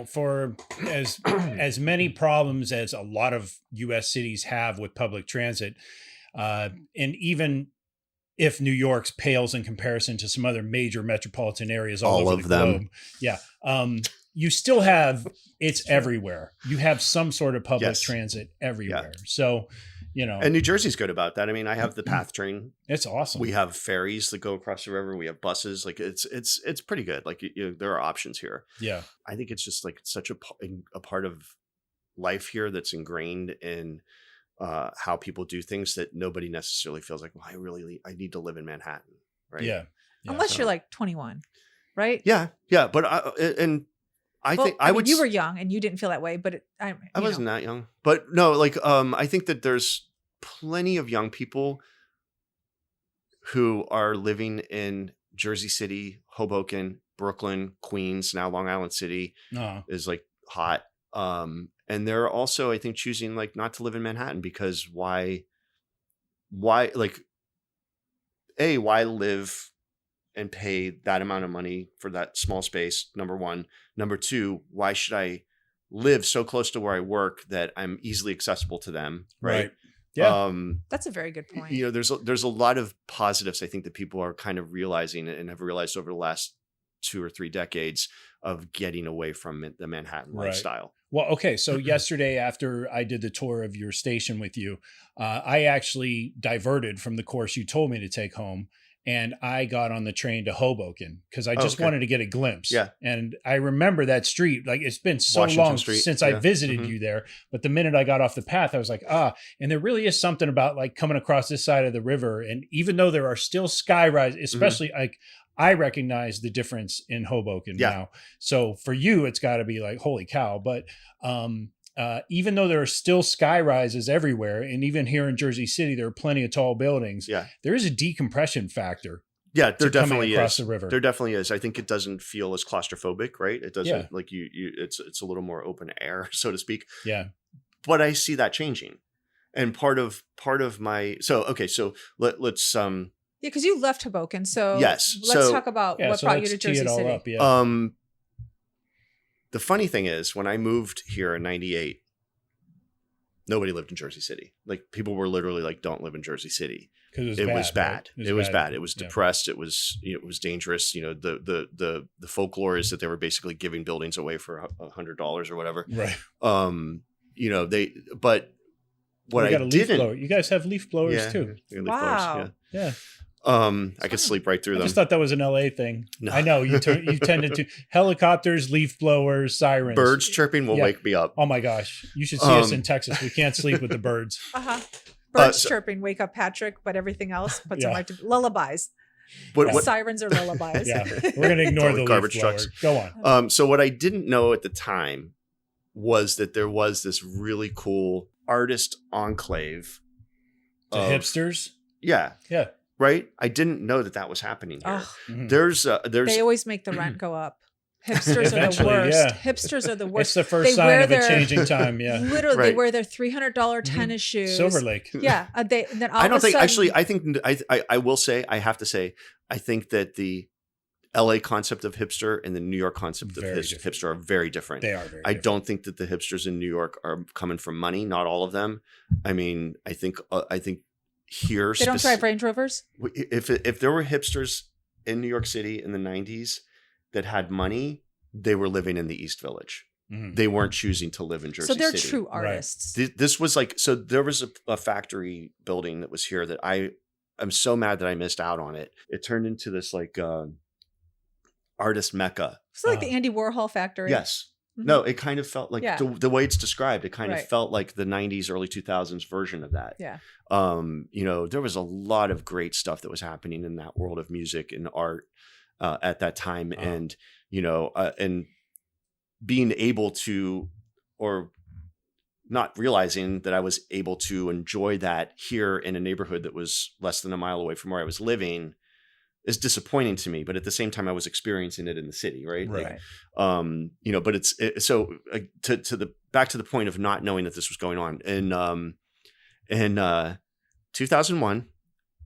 for as many problems as a lot of U.S. cities have with public transit, and even if New York's pales in comparison to some other major metropolitan areas all over the globe, yeah, you still have it's everywhere. You have some sort of public transit everywhere. Yeah. So, and New Jersey's good about that. I mean, I have the PATH train. It's awesome. We have ferries that go across the river. We have buses. Like it's pretty good. Like there are options here. Yeah. I think it's just like such a part of life here that's ingrained in how people do things that nobody necessarily feels like, well, I need to live in Manhattan. Right. Yeah. Unless you're like 21, right? Yeah. Yeah. But I think you were young and you didn't feel that way, but I wasn't that young, but no, like, I think that there's plenty of young people who are living in Jersey City, Hoboken, Brooklyn, Queens, now Long Island City is like hot. And they're also, I think, choosing like not to live in Manhattan because why live and pay that amount of money for that small space, number one. Number two, why should I live so close to where I work that I'm easily accessible to them? Right. Yeah. That's a very good point. There's a lot of positives I think that people are kind of realizing and have realized over the last 2 or 3 decades of getting away from the Manhattan lifestyle. Well, okay. So yesterday after I did the tour of your station with you, I actually diverted from the course you told me to take home. And I got on the train to Hoboken because I just wanted to get a glimpse. Yeah. And I remember that street. Like it's been so Washington long Street. since I visited you there. But the minute I got off the path, I was like, and there really is something about like coming across this side of the river. And even though there are still sky rises, especially like I recognize the difference in Hoboken now. So for you, it's got to be like, holy cow. But even though there are still sky rises everywhere, and even here in Jersey City, there are plenty of tall buildings. Yeah, there is a decompression factor. Yeah, there definitely across is. The river. There definitely is. I think it doesn't feel as claustrophobic, right? It doesn't like you. It's a little more open air, so to speak. Yeah, but I see that changing, and part of my let's because you left Hoboken, so yes, let's talk about what brought you to Jersey City. Up, yeah. The funny thing is, when I moved here in '98, nobody lived in Jersey City. Like people were literally like, "Don't live in Jersey City." Because it was bad. Right? It was bad. It was depressed. It was dangerous. The folklore is that they were basically giving buildings away for $100 or whatever. Right. But what I didn't. You guys have leaf blowers too. Leaf wow. blowers, yeah. I could sleep right through them. I just thought that was an LA thing. No. I know you tended to helicopters, leaf blowers, sirens. Birds chirping will wake me up. Oh my gosh. You should see us in Texas. We can't sleep with the birds. Birds chirping, wake up Patrick, but everything else puts him right to lullabies. Sirens are lullabies. Yeah. We're going to ignore the garbage leaf blower. trucks. Go on. So what I didn't know at the time was that there was this really cool artist enclave. To hipsters? Yeah. Yeah. Right? I didn't know that was happening here. Oh. There's they always make the rent go up. Hipsters are the Eventually, worst. yeah. Hipsters are the worst. It's the first They sign wear of a their- changing time. Yeah. Literally, they Right. wear their $300 tennis shoes. Silver Lake. Yeah. Then all I of don't a think sudden, actually. I think I will say I have to say I think that the LA concept of hipster and the New York concept of Very different. hipster are very different. They are very I different. don't think that the hipsters in New York are coming from money. Not all of them. I mean, I think here they don't drive Range Rovers. if there were hipsters in New York City in the 90s that had money, they were living in the East Village. Mhm. They weren't choosing to live in Jersey So they're City. true artists. This was like, so there was a factory building that was here that I'm so mad that I missed out on it. It turned into this like artist mecca. It's like the Andy Warhol factory. Yes. Mhm. No, it kind of felt like Yeah. the way it's described, it kind Right. of felt like the 90s, early 2000s version of that. Yeah. There was a lot of great stuff that was happening in that world of music and art at that time. And, and being able to, or not realizing that I was able to enjoy that here in a neighborhood that was less than a mile away from where I was living is disappointing to me. But at the same time, I was experiencing it in the city. Right. Right. But so back to the point of not knowing that this was going on in 2001,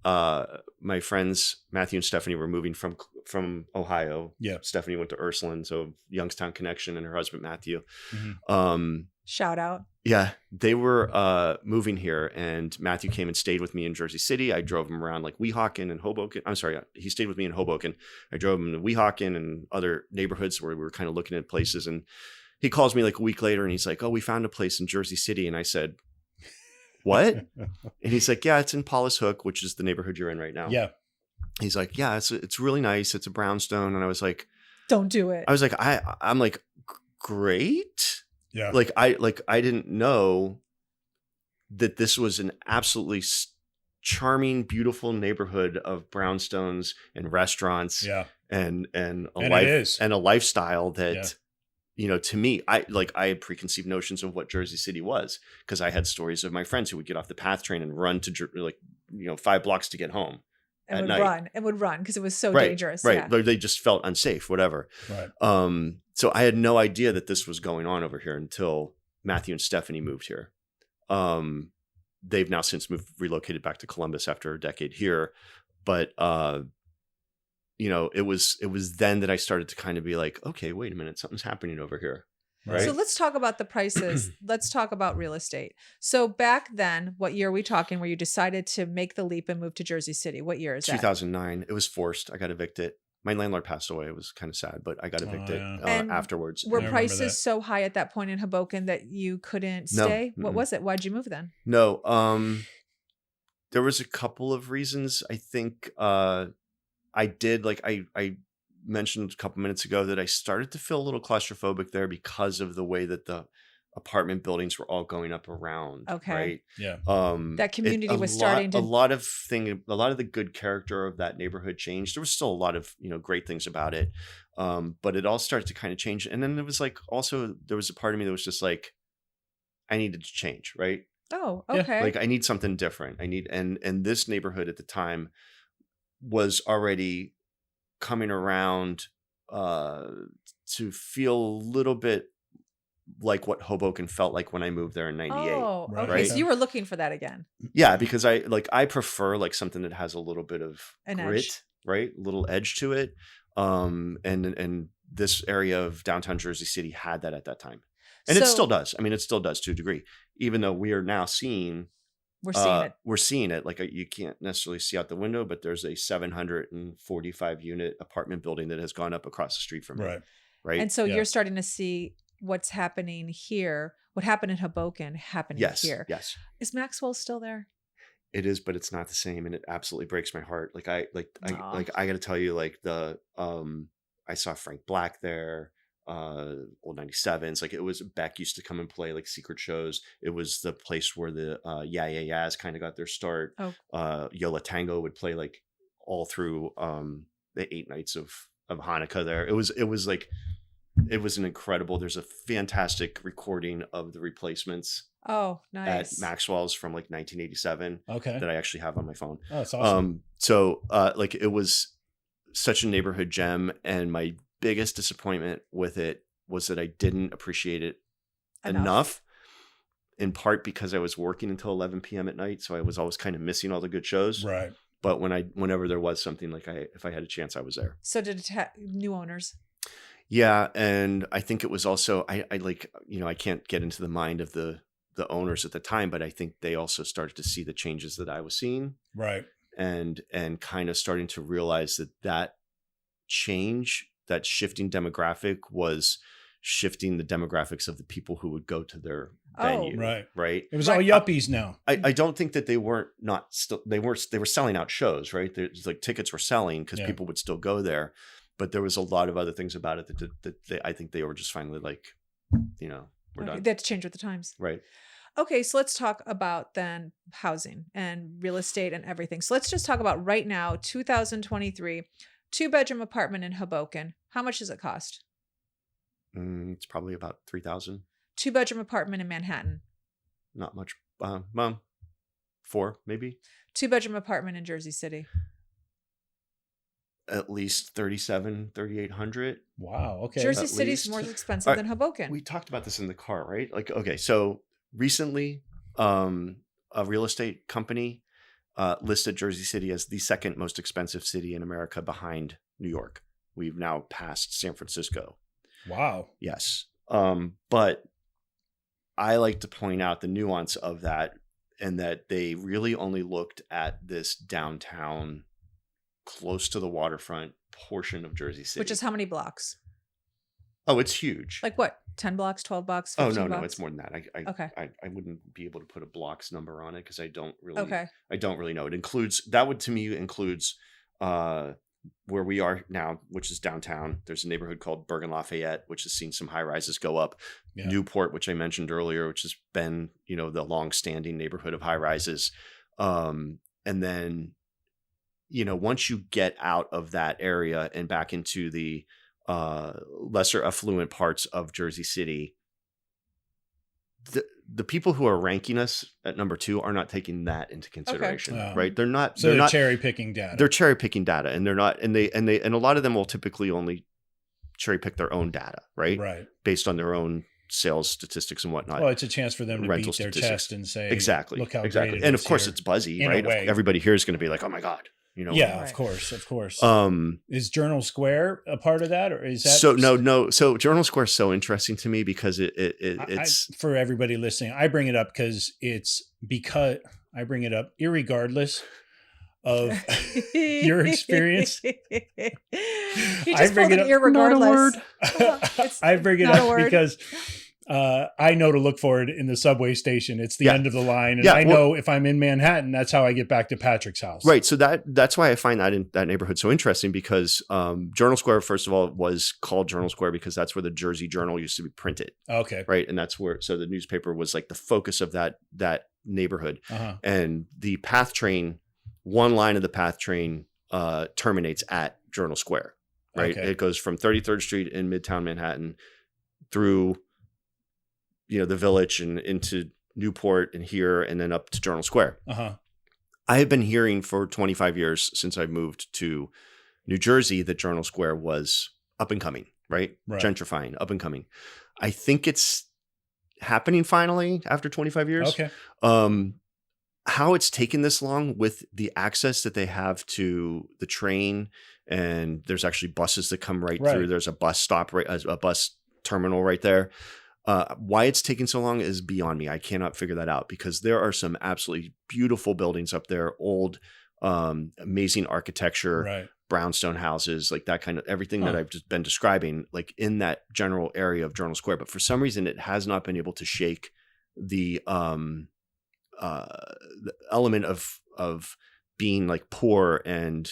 my friends Matthew and Stephanie were moving from Ohio. Yeah. Stephanie went to Ursuline, so Youngstown connection, and her husband Matthew. Mhm. Shout out. Yeah, they were moving here, and Matthew came and stayed with me in Jersey City. I drove him around like Weehawken and Hoboken. I'm sorry, he stayed with me in Hoboken. I drove him to Weehawken and other neighborhoods where we were kind of looking at places. And he calls me like a week later, and he's like, "Oh, we found a place in Jersey City." And I said, "What?" And he's like, "Yeah, it's in Paulus Hook, which is the neighborhood you're in right now." Yeah. He's like, "Yeah, it's really nice. It's a brownstone." And I was like, Don't do it. I'm like, great. Yeah. Like I didn't know that this was an absolutely charming, beautiful neighborhood of brownstones and restaurants Yeah. and a And life it is. and a lifestyle that Yeah. to me, I had preconceived notions of what Jersey City was because I had stories of my friends who would get off the PATH train and run to 5 blocks to get home. and at would night. run. And would run because it was so Right, dangerous. Right. Yeah. Like, they just felt unsafe, whatever. Right. So I had no idea that this was going on over here until Matthew and Stephanie moved here. They've now since relocated back to Columbus after a decade here. But, it was then that I started to kind of be like, okay, wait a minute, something's happening over here. Right. So let's talk about the prices. Let's talk about real estate. So back then, what year are we talking where you decided to make the leap and move to Jersey City? What year is that? 2009. It was forced. I got evicted. My landlord passed away. It was kind of sad, but I got evicted yeah. And afterwards. Were I remember that. prices so high at that point in Hoboken that you couldn't No. stay? What Mm-mm. was it? Why'd you move then? No, there was a couple of reasons. I think I did, like I mentioned a couple minutes ago, that I started to feel a little claustrophobic there because of the way that the apartment buildings were all going up around. Okay. Right. Yeah. That community was starting to- a lot of the good character of that neighborhood changed. There was still a lot of great things about it, but it all started to kind of change. And then it was like also there was a part of me that was just like, I needed to change. Right. Oh, Yeah, okay. Like I need something different. I need and this neighborhood at the time was already coming around to feel a little bit like what Hoboken felt like when I moved there in 98. Oh, Right. okay. Right. So you were looking for that again. Yeah, because I prefer like something that has a little bit of An grit, edge. right? A little edge to it. And this area of downtown Jersey City had that at that time. And it So- still does. I mean, it still does to a degree, even though we are now seeing We're seeing it. We're seeing it. Like you can't necessarily see out the window, but there's a 745 unit apartment building that has gone up across the street from me. Right. Right. And so Yeah. you're starting to see what's happening here, what happened in Hoboken happening yes. here. Yes. Is Maxwell still there? It is, but it's not the same, and it absolutely breaks my heart. I Aw. got to tell you, like I saw Frank Black there, old 97s. Like it was Beck used to come and play like secret shows. It was the place where the Yeah Yeah Yeahs kind of got their start. Oh. Yola Tango would play like all through the 8 nights of Hanukkah there. It was like it was an incredible. There's a fantastic recording of the Replacements Oh, nice. at Maxwell's from like 1987 Okay. that I actually have on my phone. Oh, that's awesome. So like it was such a neighborhood gem, and my biggest disappointment with it was that I didn't appreciate it enough, in part because I was working until 11 p.m. at night. So I was always kind of missing all the good shows. Right. But whenever there was something, like if I had a chance, I was there. So did it new owners? Yeah. And I think it was also, I like, I can't get into the mind of the owners at the time, but I think they also started to see the changes that I was seeing. Right. And kind of starting to realize that change, that shifting demographic was shifting the demographics of the people who would go to their venue. Right. It was all yuppies now. I don't think that they were selling out shows, right? There's like tickets were selling because people would still go there, but there was a lot of other things about it that I think they were just finally like, we're done. They had to change with the times. Right. Okay, so let's talk about then housing and real estate and everything. So let's just talk about right now, 2023, 2-bedroom apartment in Hoboken. How much does it cost? It's probably about $3,000. 2-bedroom apartment in Manhattan. Not much. 4 maybe. 2-bedroom apartment in Jersey City. At least $3,800. Wow. Okay. Jersey City's more expensive than Hoboken. We talked about this in the car, right? Like, okay, so recently, a real estate company listed Jersey City as the second most expensive city in America behind New York. We've now passed San Francisco. Wow. Yes. But I like to point out the nuance of that, and that they really only looked at this downtown, close to the waterfront portion of Jersey City. Which is how many blocks? Oh, it's huge. Like what? 10 blocks, 12 blocks, 15 blocks? No, it's more than that. I wouldn't be able to put a blocks number on it because I don't really know. It includes, to me includes where we are now, which is downtown. There's a neighborhood called Bergen Lafayette, which has seen some high rises go up. Yeah. Newport, which I mentioned earlier, which has been, the long-standing neighborhood of high rises. And then, once you get out of that area and back into the lesser affluent parts of Jersey City, the people who are ranking us at number 2 are not taking that into consideration, right? They're not. So they're not cherry picking data. They're cherry picking data, and they're not. And a lot of them will typically only cherry pick their own data, right? Right. Based on their own sales statistics and whatnot. Well, it's a chance for them to beat their chest and say, exactly, look how exactly. great it And is of course, here. it's buzzy, In right? a way. Everybody here is going to be like, oh my god. Yeah, Right. of course. Is Journal Square a part of that, or is that no? So Journal Square is so interesting to me because it's for everybody listening. I bring it up because I bring it up irregardless of your experience. You just pulled an irregardless. I bring it up because I know to look for it in the subway station. It's the end of the line. And I know if I'm in Manhattan, that's how I get back to Patrick's house. Right. So that's why I find that neighborhood so interesting, because Journal Square, first of all, was called Journal Square because that's where the Jersey Journal used to be printed. Okay. Right. And that's where, so the newspaper was like the focus of that neighborhood. Uh-huh. And the PATH train, one line of the PATH train terminates at Journal Square. Right. Okay. It goes from 33rd Street in Midtown Manhattan through the Village and into Newport and here, and then up to Journal Square. Uh-huh. I have been hearing for 25 years since I moved to New Jersey that Journal Square was up and coming, right? Gentrifying, up and coming. I think it's happening finally after 25 years. Okay. How it's taken this long with the access that they have to the train, and there's actually buses that come right through. There's a bus stop, a bus terminal right there. Why it's taking so long is beyond me. I cannot figure that out, because there are some absolutely beautiful buildings up there, old, amazing architecture, brownstone houses, like that kind of everything that I've just been describing, like in that general area of Journal Square. But for some reason, it has not been able to shake the element of being like poor and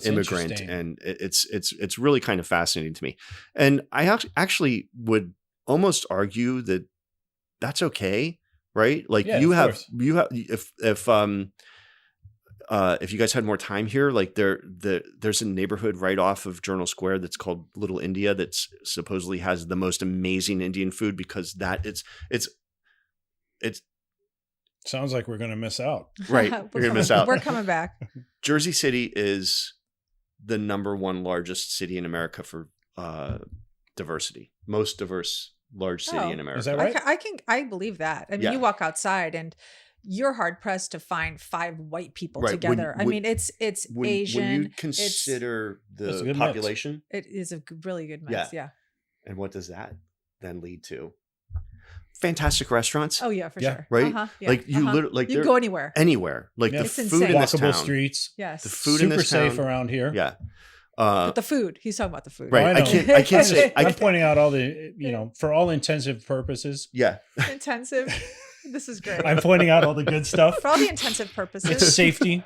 immigrant, and it's really kind of fascinating to me. And I actually would almost argue that that's okay, right? Like if you guys had more time here, like there's a neighborhood right off of Journal Square that's called Little India that's supposedly has the most amazing Indian food, because it's sounds like we're going to miss out. Right. We're going to miss out. We're coming back. Jersey City is the number 1 largest city in America for diversity, most diverse large city in America. Is that right? I believe that. I mean, Yeah. you walk outside and you're hard pressed to find 5 white people Right. together. I mean, it's Asian. When you consider That's a the good mix. population, It is a really good mix. Yeah. and what does that then lead to? Fantastic restaurants. Oh yeah, for Yeah. sure. Right? Yeah. Like you literally, like you they're can go anywhere. anywhere. Like Yeah. the It's food insane. in this Walkable town. streets. Yes. The food in Super this safe town. around here. Yeah. But the food. He's talking about the food. Right. Oh, I I know. can't say. I'm pointing out all the, for all intensive purposes. Yeah. Intensive. This is great. I'm pointing out all the good stuff. For all the intensive purposes. It's safety.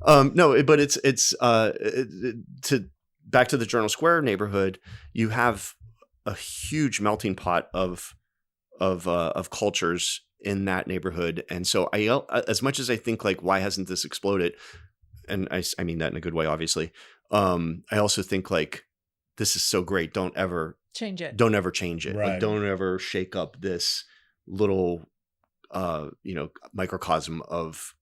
No, but it's to back to the Journal Square neighborhood. You have a huge melting pot of cultures in that neighborhood, and so as much as I think like, why hasn't this exploded? And I mean that in a good way, obviously. I also think like, this is so great. Don't ever change it. Don't ever change it. Right. Like, don't ever shake up this little microcosm of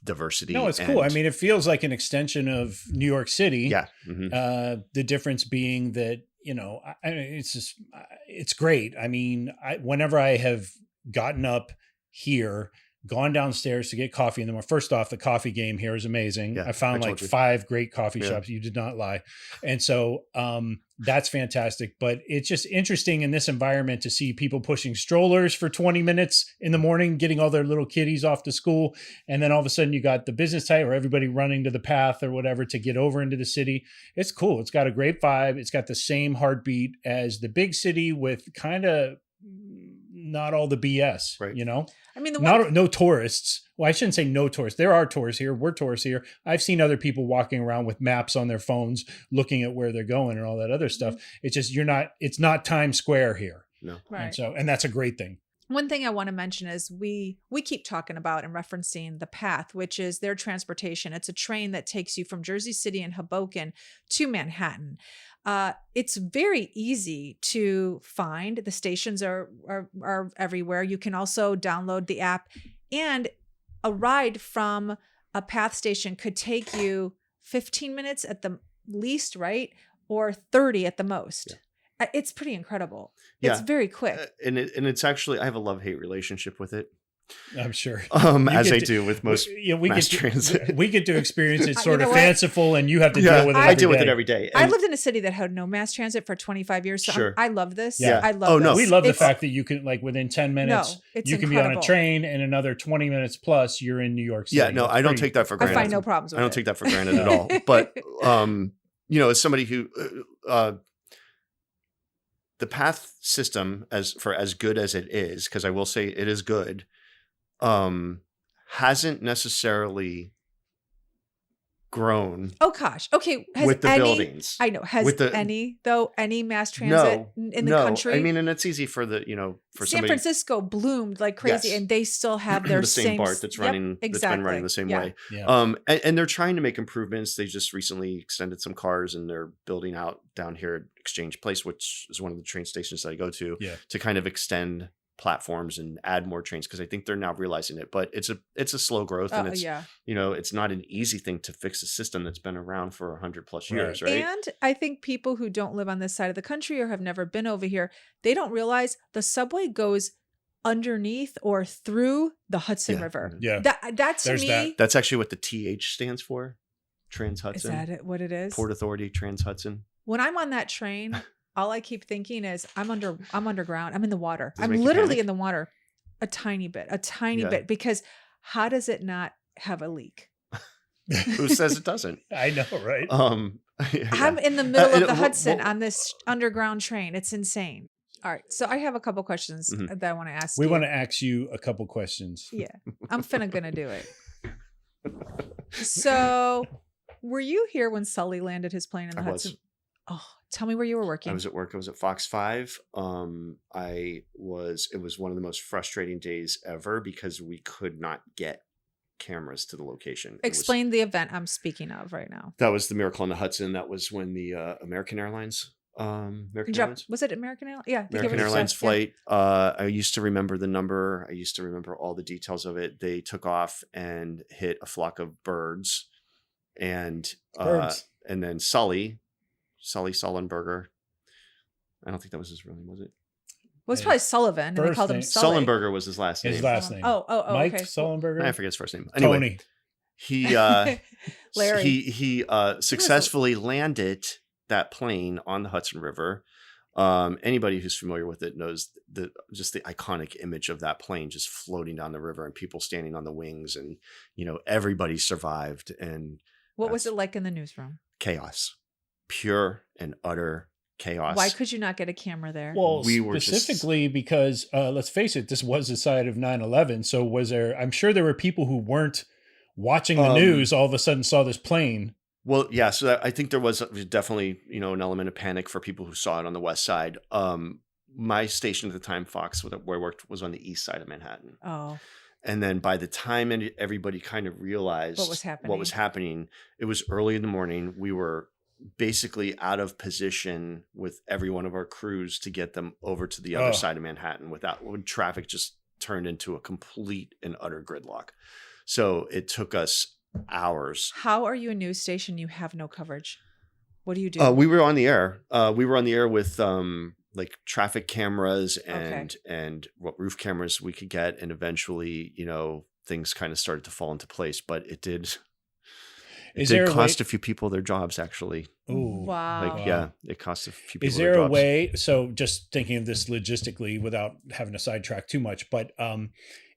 diversity. No, it's cool. I mean, it feels like an extension of New York City. yeah. Mhm. The difference being that, it's great. I mean, whenever I have gotten up here, gone downstairs to get coffee in the morning. First off, the coffee game here is amazing. Yeah, I found I like told you. 5 great coffee Yeah. shops. You did not lie. And so that's fantastic. But it's just interesting in this environment to see people pushing strollers for 20 minutes in the morning, getting all their little kiddies off to school. And then all of a sudden you got the business type or everybody running to the path or whatever to get over into the city. It's cool. It's got a great vibe. It's got the same heartbeat as the big city with kind of not all the BS, Right. I mean, No tourists. Well, I shouldn't say no tourists. There are tourists here. We're tourists here. I've seen other people walking around with maps on their phones, looking at where they're going and all that other stuff. It's just, it's not Times Square here. No. right. And that's a great thing. One thing I want to mention is we keep talking about and referencing the path, which is their transportation. It's a train that takes you from Jersey City and Hoboken to Manhattan. It's very easy to find. The stations are everywhere. You can also download the app, and a ride from a path station could take you 15 minutes at the least, right? Or 30 at the most. It's pretty incredible. Yeah. It's very quick. And it's actually, I have a love-hate relationship with it. I'm sure. As I get do with most we mass get transit. we get to experience it You sort know of what? fanciful, and you have to deal with it. I deal with it every day. I And- lived in a city that had no mass transit for 25 years. So Sure. I love this. Yeah. I love Oh, this. no. We love the It's- fact that you can, like, within 10 minutes, it's you can be on a incredible. train, and another 20 minutes plus, you're in New York City. Yeah, no, That's I don't pretty- take that for I granted. find no problems with I don't it. take that for granted at all. But as somebody who the path system, as good as it is, because I will say it is good, hasn't necessarily grown Oh gosh. Okay. Has with the any, buildings. I know. Has With the- any mass transit in the country? I mean, and it's easy for for San somebody. Francisco bloomed like crazy, Yes. and they still have their the same BART that's running, exactly. that's been running the same way. Yeah. And they're trying to make improvements. They just recently extended some cars, and they're building out down here at Exchange Place, which is one of the train stations that I go to, to kind of extend platforms and add more trains, because I think they're now realizing it. But it's a slow growth, and it's it's not an easy thing to fix a system that's been around for 100+ years, right? And I think people who don't live on this side of the country or have never been over here, they don't realize the subway goes underneath or through the Hudson River. Yeah. That to There's me, that. That's actually what the TH stands for. Trans is Hudson. that what it is? Port Authority Trans Hudson. When I'm on that train, all I keep thinking is I'm underground. I'm in the water. Does it I'm make you literally panic? in the water a tiny bit, Yeah. because how does it not have a leak? Who says it doesn't? I know, right? Yeah. I'm in the middle of the well, Hudson well- on this underground train. It's insane. All right. So I have a couple questions Mhm. that I want to ask We you. want to ask you a couple questions. Yeah. I'm gonna do it. So were you here when Sully landed his plane in the I was. Hudson? Oh, tell me where you were working. I was at work. I was at Fox 5. It was one of the most frustrating days ever because we could not get cameras to the location. Explain the event I'm speaking of right now. That was the Miracle on the Hudson. That was when the American Airlines, Was it American Airlines? Yeah. I think it American was, Airlines yeah. flight. I used to remember the number. I used to remember all the details of it. They took off and hit a flock of birds, and Birds. and then Sully Sullenberger, I don't think that was his real name, was it? Well, it's probably Sullivan, and they First called him name- Sully. Sullenberger was his last name. His last name. Mike okay. Sullenberger. I forget his first name. Anyway, Tony. he Larry. he successfully landed that plane on the Hudson River. Anybody who's familiar with it knows just the iconic image of that plane just floating down the river and people standing on the wings, and everybody survived. And What was it like in the newsroom? chaos, pure and utter chaos. Why could you not get a camera there? Well, We were specifically because let's face it, this was the side of 9/11. So was there? I'm sure there were people who weren't watching the news all of a sudden saw this plane. Well, yeah. So I think there was definitely, an element of panic for people who saw it on the west side. My station at the time, Fox, where I worked, was on the east side of Manhattan. Oh. And then by the time everybody kind of realized What was happening, it was early in the morning. We were basically out of position with every one of our crews to get them over to the other side of Manhattan when traffic just turned into a complete and utter gridlock. So it took us hours. How are you a news station? You have no coverage. What do you do? We were on the air. We were on the air with like traffic cameras and what roof cameras we could get, and eventually, things kind of started to fall into place. But it did. It did cost a few people their jobs, actually. Ooh, wow! It cost a few people. Is there a way? So, just thinking of this logistically, without having to sidetrack too much, but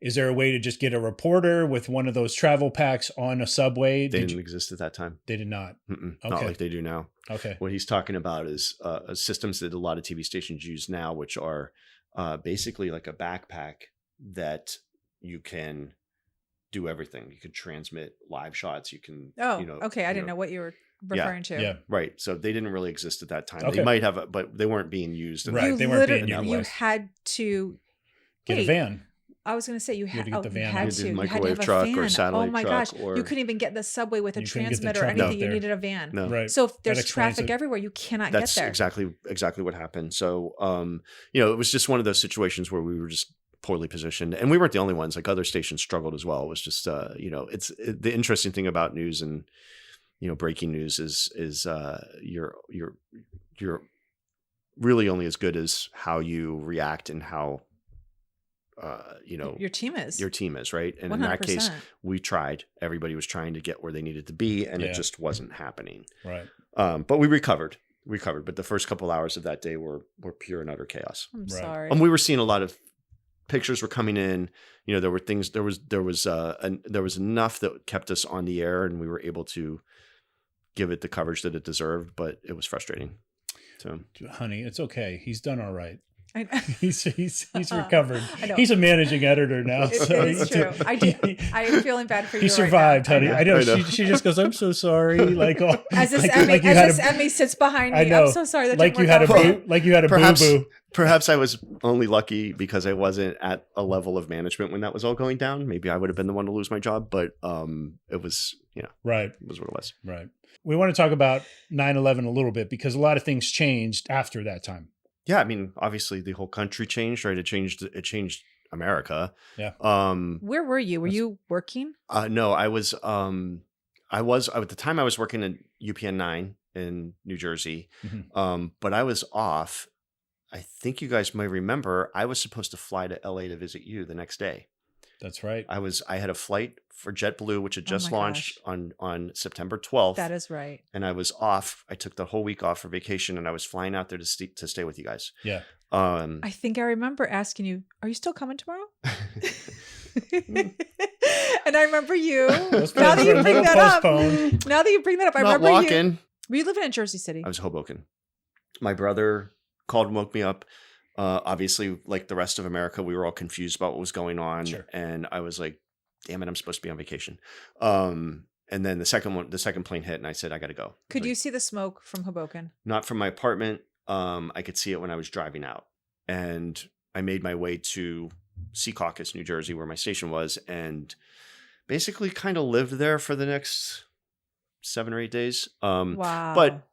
is there a way to just get a reporter with one of those travel packs on a subway? They didn't exist at that time. They did not. Okay. Not like they do now. Okay. What he's talking about is systems that a lot of TV stations use now, which are basically like a backpack that you can do everything. You can transmit live shots. You can. Okay. I didn't know what you were referring to. Yeah. Right. So they didn't really exist at that time. Okay. They might have, but they weren't being used. Right. They weren't being used. You had to get a van. I was going to say you had to get the van. You had to. Microwave truck or satellite truck. Oh my gosh! You couldn't even get the subway with a transmitter or anything. You needed a van. No. Right. So if there's traffic everywhere, you cannot get there. That's exactly what happened. So it was just one of those situations where we were just poorly positioned, and we weren't the only ones. Like other stations struggled as well. It was just it's the interesting thing about news and breaking news is you're really only as good as how you react and how your team is right. And 100%. In that case, we tried. Everybody was trying to get where they needed to be, and it just wasn't happening. Right. But we recovered. But the first couple hours of that day were pure and utter chaos. I'm sorry. And we were seeing a lot of pictures were coming in. There were things. There was enough that kept us on the air, and we were able to give it the coverage that it deserved. But it was frustrating. So, honey, it's okay. He's done all right. I he's recovered. He's a managing editor now. It is true. I am feeling bad for you. He survived, right now. honey. I know. She just goes, "I'm so sorry." Like, as this Emmy sits behind me, I know. I'm so sorry that you had a boo-boo. Perhaps I was only lucky because I wasn't at a level of management when that was all going down. Maybe I would have been the one to lose my job, but it was, right. It was what it was. Right. We want to talk about 9/11 a little bit because a lot of things changed after that time. Yeah, I meat obviously the whole country changed, right? It changed America. Yeah. Where were you? Were you working? No, I was at the time I was working at UPN 9 in New Jersey. Mm-hmm. But I was off. I think you guys might remember I was supposed to fly to LA to visit you the next day. That's right. I had a flight for JetBlue, which had just launched on September 12th. That is right. And I was off. I took the whole week off for vacation, and I was flying out there to stay with you guys. Yeah. I think I remember asking you, "Are you still coming tomorrow?" And I remember you. Now that you bring that up, I remember walking. you. Were you living in Jersey City? I was Hoboken. My brother called and woke me up. Obviously, like the rest of America, we were all confused about what was going on. Sure. And I was like, damn it, I'm supposed to be on vacation. And then the second plane hit, and I said, I got to go. Could you see the smoke from Hoboken? Not from my apartment. I could see it when I was driving out. And I made my way to Secaucus, New Jersey, where my station was, and basically kind of lived there for the next 7 or 8 days. Wow. But,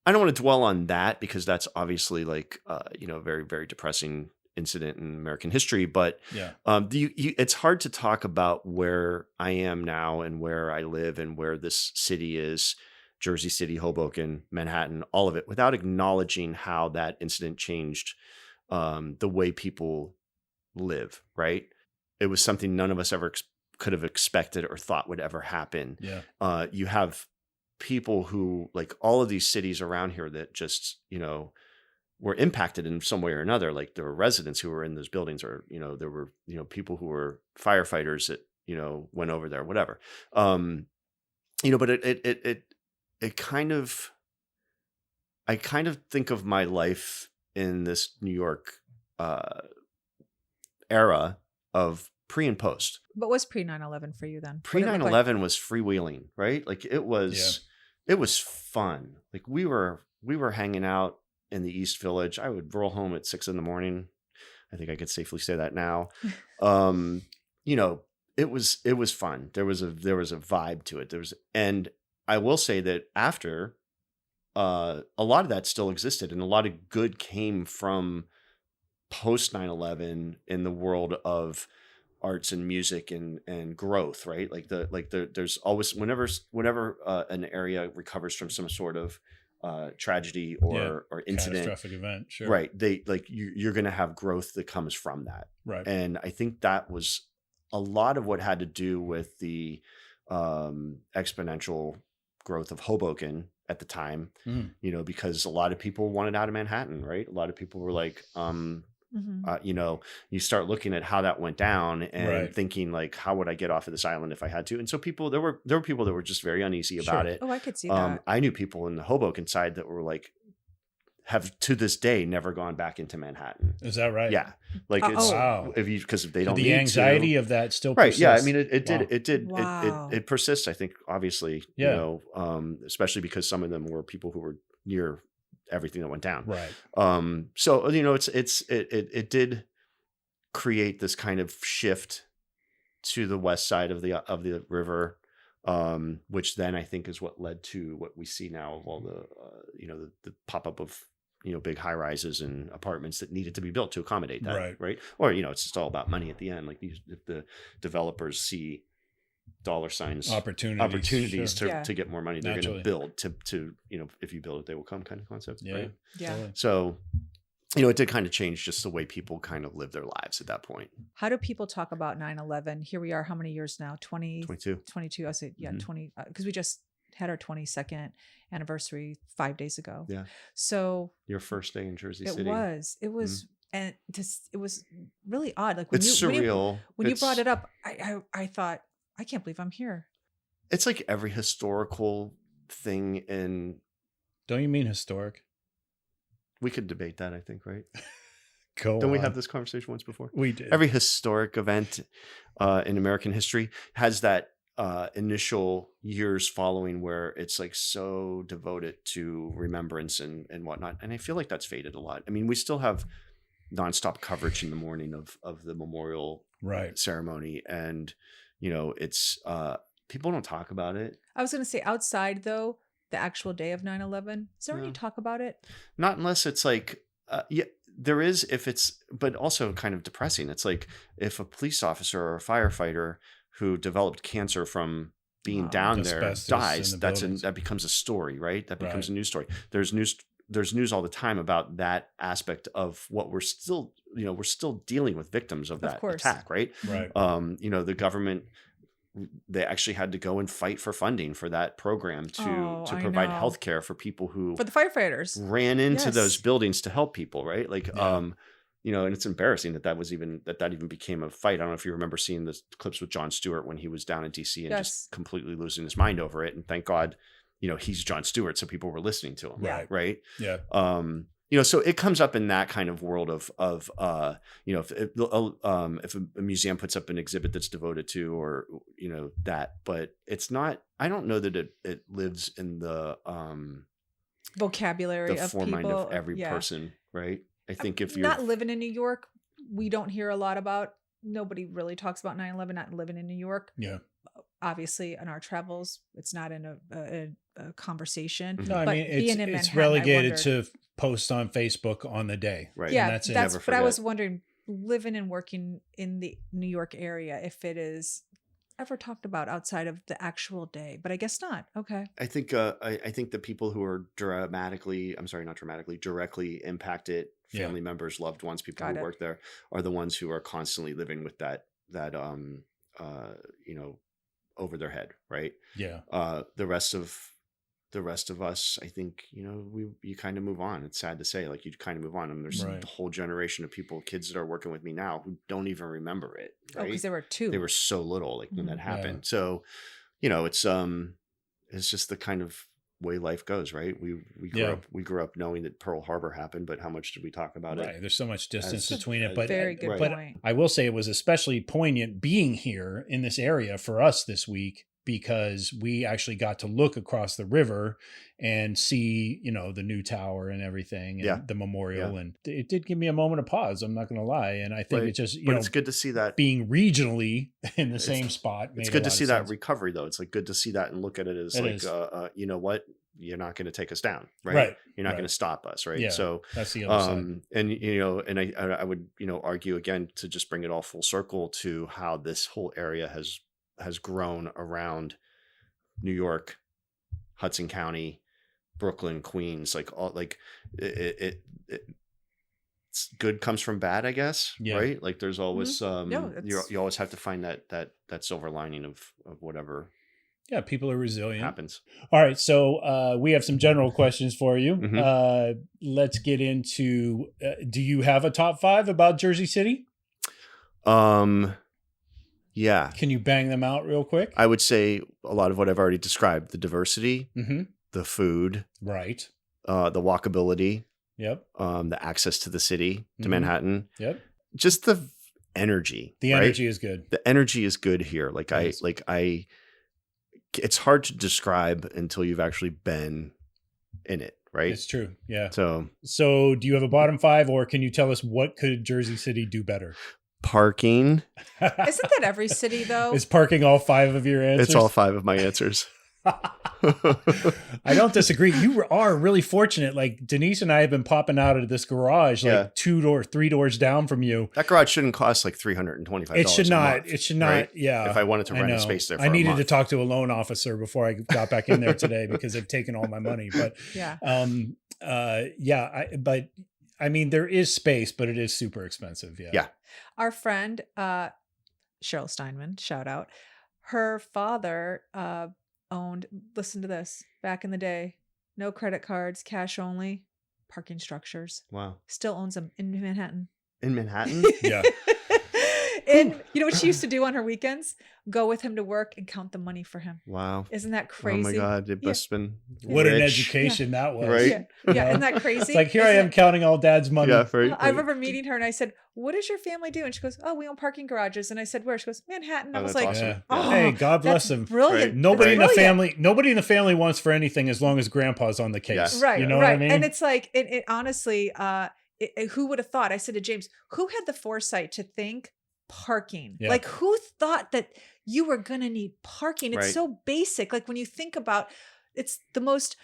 I don't want to dwell on that because that's obviously very, very depressing incident in American history. But it's hard to talk about where I am now and where I live and where this city is Jersey City, Hoboken, Manhattan, all of it, without acknowledging how that incident changed the way people live, right? It was something none of us ever could have expected or thought would ever happen. Yeah. You have people who, like, all of these cities around here that just, were impacted in some way or another. Like, there were residents who were in those buildings, or, there were, people who were firefighters that, went over there, whatever. But it kind of, I kind of think of my life in this New York era of pre and post. What was pre 9/11 for you then? Pre What did it look 9/11 was freewheeling, right? Like, it was fun. Like, we were hanging out in the East Village. I would roll home at 6 a.m. I think I could safely say that now. It was fun. There was a vibe to it. And I will say that after, a lot of that still existed, and a lot of good came from post 9/11 in the world of arts and music and growth, right? There's always, whenever an area recovers from some sort of tragedy or incident, catastrophic event, sure, right? You're going to have growth that comes from that, right? And I think that was a lot of what had to do with the exponential growth of Hoboken at the time, because a lot of people wanted out of Manhattan, right? A lot of people were like, you start looking at how that went down and thinking, like, how would I get off of this island if I had to? And so there were people that were just very uneasy about it. Oh, I could see that. I knew people in the Hoboken side that were like, have to this day never gone back into Manhattan. Is that right? Yeah. Like, it's wow. because they don't the need anxiety to. of that still right. persists. Yeah. I mean, it did. Wow. It persists, I think, obviously, especially because some of them were people who were near everything that went down. Right. So, it did create this kind of shift to the west side of the river, which then I think is what led to what we see now of all the pop up of, big high rises and apartments that needed to be built to accommodate that. Right. Or, it's just all about money at the end. Like, if the developers see dollar signs, opportunities sure. to get more money, they're going to build to, if you build it, they will come kind of concept. Yeah. Right. Yeah. Totally. So, it did kind of change just the way people kind of live their lives at that point. How do people talk about 9/11? Here we are. How many years now? 22. 22. I said, 20, because we just had our 22nd anniversary 5 days ago. Yeah. So Your first day in Jersey City. It was, and it was really odd. Like, when it's you, surreal. When you brought it up, I thought, I can't believe I'm here. It's like every historical thing in. Don't you mean historic? We could debate that, I think, right? Don't we have this conversation once before? We did. Every historic event in American history has that initial years following where it's like so devoted to remembrance and whatnot. And I feel like that's faded a lot. I mean, we still have nonstop coverage in the morning of the memorial ceremony. And, it's people don't talk about it. I was going to say, outside though, the actual day of 9/11, is there any talk about it? Not unless it's like, there is, but also kind of depressing. It's like, if a police officer or a firefighter who developed cancer from being down there dies, that becomes a story, right? That becomes a news story. There's news all the time about that aspect of what we're still dealing with victims of that attack, right? Right. The government, they actually had to go and fight for funding for that program to provide health care for people who, for the firefighters, ran into those buildings to help people, right? Like, and it's embarrassing that even became a fight. I don't know if you remember seeing the clips with Jon Stewart when he was down in DC and just completely losing his mind over it. And thank God, he's Jon Stewart, so people were listening to him. Right. Yeah. So it comes up in that kind of world of if a museum puts up an exhibit that's devoted to, or that, but it's not. I don't know that it lives in the vocabulary the of foremind people of every person, right? I think if you're not living in New York, we don't hear a lot about. Nobody really talks about 9/11. Not living in New York. Yeah. Obviously, in our travels, it's not in a conversation. No, I mean, it's relegated to post on Facebook on the day. Right. Yeah, and that's but I was wondering, living and working in the New York area, if it is ever talked about outside of the actual day, but I guess not. Okay. I think I think the people who are directly impacted, Yeah. family members, loved ones, people Got who it. work there, are the ones who are constantly living with that you know, over their head, right? Yeah. The rest of us, I think, you know, you kind of move on. It's sad to say, like, you kind of move on. And there's Right. a whole generation of people, kids that are working with me now, who don't even remember it. Oh, Right? because there were two. They were so little, like, when that Mhm. happened. So, you know, it's just the kind of way life goes, right? We grew up knowing that Pearl Harbor happened, but how much did we talk about Right. it? There's so much distance As- between it, as- but Very good Right. point. I will say it was especially poignant being here in this area for us this week, because we actually got to look across the river and see, you know, the new tower and everything, and Yeah. the memorial. Yeah. And it did give me a moment of pause. I'm not going to lie. And I think Right. it just, you But know, it's good to see that. being regionally in the It's- same spot. It's made a good to lot see of that sense. recovery, though. It's like good to see that and look at it as It like, is. you know what? You're not going to take us down, right? Right. You're not Right. going to stop us, right? Yeah. So, That's the other side. and you know, and I would, you know, argue again to just bring it all full circle to how this whole area has grown around New York, Hudson County, Brooklyn, Queens, like all, like it's good comes from bad, I guess. Yeah. Right. Like there's always No, you always have to find that silver lining of whatever Yeah. People are resilient. happens. All right, so we have some general questions for you. Mhm. Let's get into. Do you have a top 5 about Jersey City? Yeah, Can you bang them out real quick? I would say a lot of what I've already described: the diversity, Mm-hmm. the food, Right. the walkability, Yep. the access to the city, to Mhm. Manhattan, Yep. just the energy. The right? energy is good. The energy is good here. Like Yes. it's hard to describe until you've actually been in it, right? It's true. Yeah. So So, do you have a bottom 5, or can you tell us what could Jersey City do better? parking, Isn't that every city though? Is parking all 5 of your answers? it's all 5 of my answers. I don't disagree. You are really fortunate. Like Denise and I have been popping out of this garage, like Yeah. 3 doors down from you. That garage shouldn't cost like $325. It should a not. month, It should not. right? Yeah. If I wanted to I rent a know. space there for I a needed to month. talk to a loan officer before I got back in there today because they've taken all my money. But Yeah. but I mean, there is space, but it is super expensive. Yeah. Yeah. Our friend, Cheryl Steinman, shout out. Her father owned, listen to this, back in the day, no credit cards, cash only, parking structures. Wow. Still owns them in Manhattan. In Manhattan? Yeah. And you know what she used to do on her weekends? Go with him to work and count the money for him. Wow. Isn't that crazy? Oh my God. It Yeah. must have been What an rich. education that was. Right? Yeah, yeah. Isn't that crazy? It's like, here I Isn't am it- counting all dad's money. Yeah, right. I remember meeting her and I said, "What does your family do?" And she goes, "Oh, we own parking garages." And I said, "Where?" She goes, "Manhattan." I Oh, was that's like, awesome. Yeah. "Oh, Hey, God bless that's him. Brilliant. Right. Nobody in That's the brilliant. nobody in the family wants for anything as long as grandpa's on the case. Yeah. Right, You know right. what I mean? And it's like, it honestly, who would have thought? I said to James, who had the foresight to think parking? Yeah. Like, who thought that you were going to need parking? It's Right. so basic. Like when you think about, it's the most,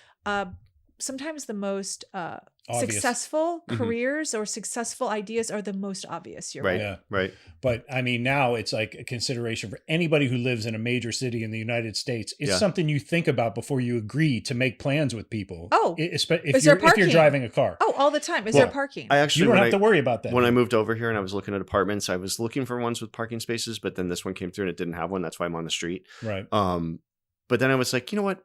sometimes the most Obvious. successful Mhm. careers or successful ideas are the most obvious. You're Right. right. Yeah. Right. But I mean, now it's like a consideration for anybody who lives in a major city in the United States. It's Yeah. something you think about before you agree to make plans with people. Oh, if is you're there parking? driving a car, Oh, all the time. Is Well, there parking? I you actually, don't when have to worry about that. when I moved over here and I was looking at apartments, I was looking for ones with parking spaces, but then this one came through and it didn't have one. That's why I'm on the street. Right. But then I was like, you know what?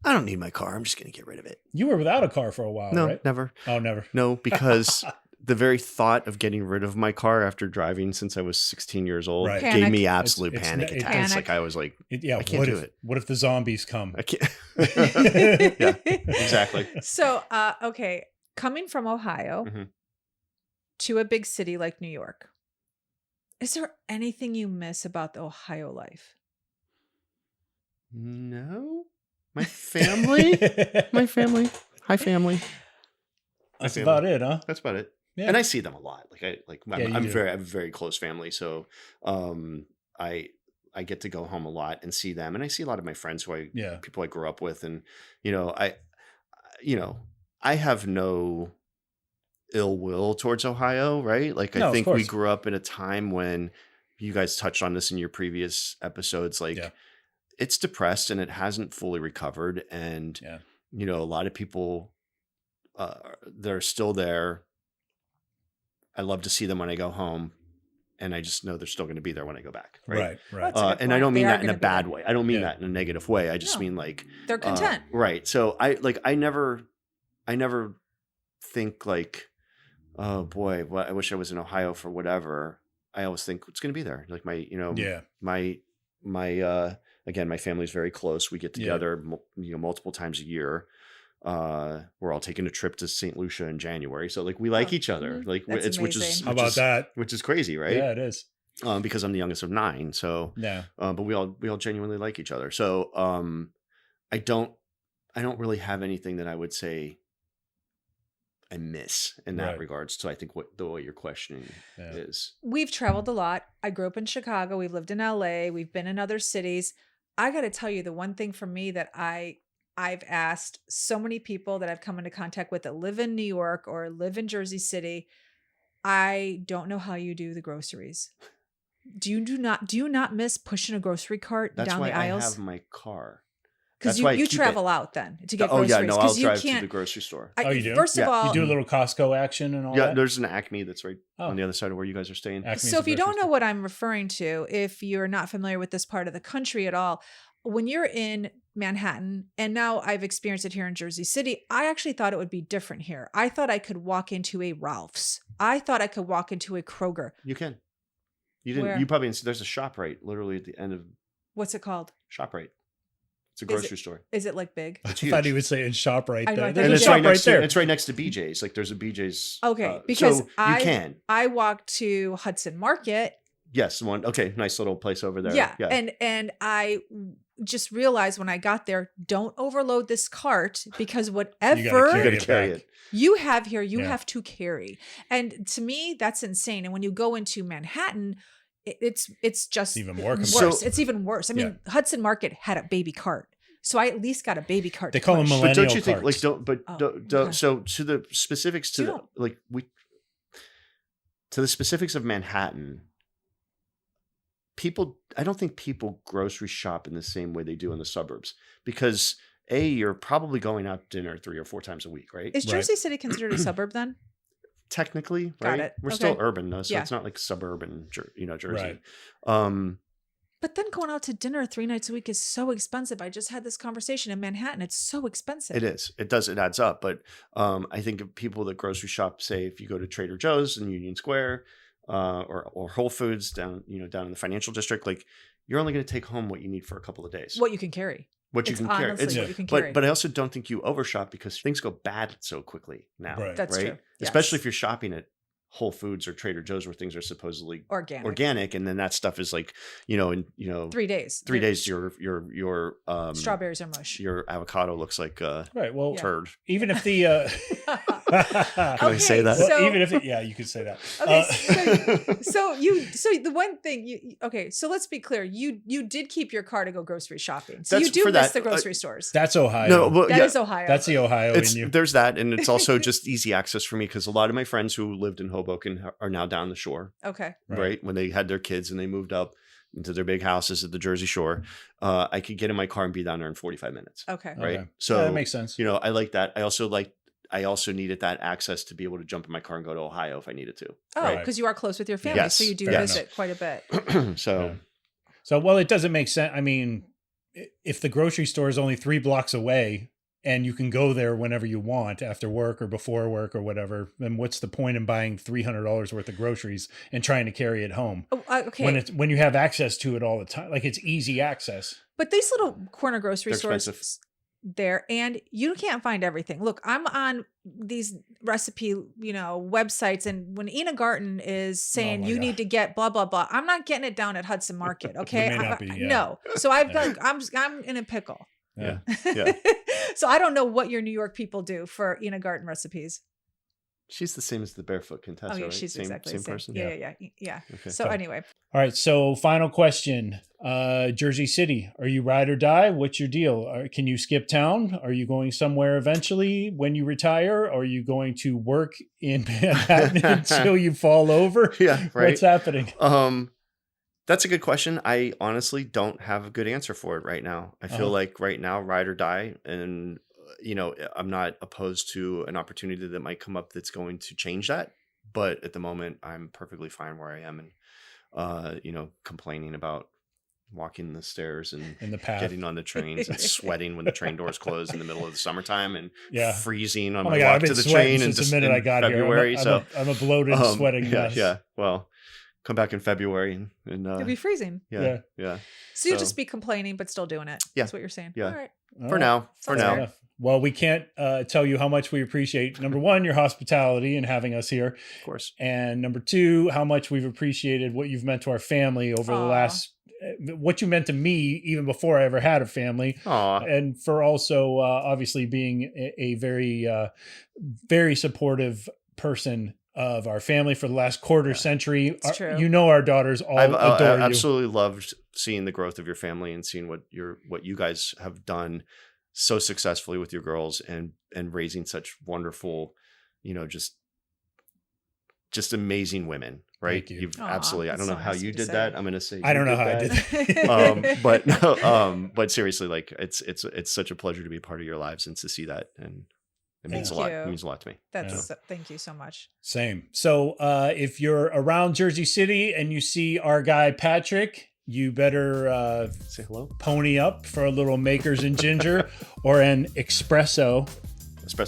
I don't need my car. I'm just going to get rid of it. You were without a car for a while, No, right? never. Oh, never. No, because the very thought of getting rid of my car after driving since I was 16 years old Right. gave Panic. me absolute It's- panic it's- attacks. Panic. Like I was like, Yeah. I can't what do if it. what if the zombies come? I can't. Yeah, exactly. So, okay, coming from Ohio Mhm. to a big city like New York, is there anything you miss about the Ohio life? No, my family, my family. Hi, family. That's family. about it, huh? That's about it. Yeah. And I see them a lot. Like Yeah, you I'm do. very, I have a very close family. So, I get to go home a lot and see them. And I see a lot of my friends Yeah. people I grew up with. And, I have no ill will towards Ohio, right? Like, No, I of think we course. grew up in a time when you guys touched on this in your previous episodes, like it's depressed and it hasn't fully recovered. And, you know, a lot of people, they're still there. I love to see them when I go home. And I just know they're still going to be there when I go back. Right. And I don't mean that in a bad way. I don't mean that in a negative way. I just mean like they're content. Right. So I never think like, oh boy, well, I wish I was in Ohio for whatever. I always think it's going to be there. Like my, you know, my again, my family's very close. We get together, you know, multiple times a year. We're all taking a trip to St. Lucia in January. So like we like each other. Like that's amazing. How about that? Which is crazy, right? Yeah, it is. Because I'm the youngest of 9. So but we all genuinely like each other. So I don't really have anything that I would say I miss in that regards. So I think the way you're questioning is. We've traveled a lot. I grew up in Chicago. We've lived in LA. We've been in other cities. I got to tell you, the one thing for me that I've asked so many people that I've come into contact with that live in New York or live in Jersey City, I don't know how you do the groceries. Do you not miss pushing a grocery cart down the aisles? That's why I have my car. Because you travel out then to get groceries. Oh yeah, no, I'll drive to the grocery store. You do? First of all, you do a little Costco action and all that? Yeah, there's an Acme that's right on the other side of where you guys are staying. So if you don't know what I'm referring to, if you're not familiar with this part of the country at all, when you're in Manhattan, and now I've experienced it here in Jersey City, I actually thought it would be different here. I thought I could walk into a Ralph's. I thought I could walk into a Kroger. You can. You didn't. Where? You probably didn't. There's a ShopRite literally at the end of. What's it called? ShopRite. It's a grocery store. Is it like big? It's I thought he was saying ShopRite. And it's right next to. It's right next to BJ's. Like there's a BJ's. Okay, because so you can. I walked to Hudson Market. Yes, one. Okay, nice little place over there. Yeah. And I just realized when I got there, don't overload this cart because whatever you gotta carry it. You have here, you have to carry. And to me, that's insane. And when you go into Manhattan, it's just even more worse. It's even worse. I mean, Hudson Market had a baby cart. So I at least got a baby cart. They call them millennial carts. But don't you think, carts. So to the specifics to the specifics of Manhattan, I don't think people grocery shop in the same way they do in the suburbs because you're probably going out to dinner 3 or 4 times a week, right? Is Jersey City considered a suburb then? Technically, right? Got it. We're still urban though, so it's not like suburban, Jersey. Right. But then going out to dinner 3 nights a week is so expensive. I just had this conversation in Manhattan. It's so expensive. It is. It does. It adds up. But I think of people that grocery shop, say if you go to Trader Joe's in Union Square, or Whole Foods down in the financial district, like you're only going to take home what you need for a couple of days. What you can carry. What you can carry. What you can carry. But I also don't think you overshop because things go bad so quickly now. Right. That's true. Especially if you're shopping at Whole Foods or Trader Joe's where things are supposedly organic, and then that stuff is like, 3 days. 3 days your strawberries are mush. Your avocado looks like turd. Even if the can I say that? Well, even if you could say that. Okay, so the one thing so let's be clear. You did keep your car to go grocery shopping. So you do miss the grocery stores. That's Ohio. No, well, that is Ohio. That's the Ohio in you. There's that, and it's also just easy access for me because a lot of my friends who lived in Hoboken are now down the shore. Okay. Right? When they had their kids and they moved up into their big houses at the Jersey Shore, I could get in my car and be down there in 45 minutes. Okay. Right. Okay. So that makes sense. I like that. I also needed that access to be able to jump in my car and go to Ohio if I needed to. Oh, because you are close with your family. Yes. So you do visit quite a bit. So it doesn't make sense. I mean, if the grocery store is only 3 blocks away, and you can go there whenever you want after work or before work or whatever, then what's the point in buying $300 worth of groceries and trying to carry it home? Okay. When you have access to it all the time, like it's easy access. But these little corner grocery stores expensive. There, and you can't find everything. Look, I'm on these recipe, websites, and when Ina Garten is saying you need to get blah blah blah, I'm not getting it down at Hudson Market. Okay, It may not be, no. So I'm in a pickle. Yeah. So I don't know what your New York people do for Ina Garten recipes. She's the same as the Barefoot Contessa, right? She's exactly same person. Yeah. Okay. So anyway. All right. So final question, Jersey City, are you ride or die? What's your deal? Can you skip town? Are you going somewhere eventually when you retire? Are you going to work in Manhattan until you fall over? Yeah. Right. What's happening? That's a good question. I honestly don't have a good answer for it right now. I feel like right now, ride or die. And, I'm not opposed to an opportunity that might come up that's going to change that. But at the moment, I'm perfectly fine where I am. And, complaining about walking the stairs and in the path, getting on the trains and sweating when the train doors close in the middle of the summertime and freezing on oh my God, walk to the train since the minute I got February. Here. I'm a bloated, sweating mess. Yeah. Well, come back in February and it'll be freezing. Yeah. So you'll just be complaining, but still doing it. Yeah. That's what you're saying. Yeah. All right. For now. Well, we can't tell you how much we appreciate, number one, your hospitality and having us here. Of course. And number two, how much we've appreciated what you've meant to our family over the last, what you meant to me even before I ever had a family. Aww. And for also obviously being a very, very supportive person of our family for the last quarter century. It's true. Our daughters all adore you. I absolutely loved seeing the growth of your family and seeing what you guys have done so successfully with your girls and raising such wonderful, just amazing women, right? Thank you. You've absolutely, I don't know how you did that. I'm going to say, I don't know how I did that. But seriously, like it's such a pleasure to be part of your lives and to see that. And it means a lot. It means a lot to me. Thank you so much. Same. So if you're around Jersey City and you see our guy, Patrick, you better say hello. Pony up for a little Makers and Ginger or an espresso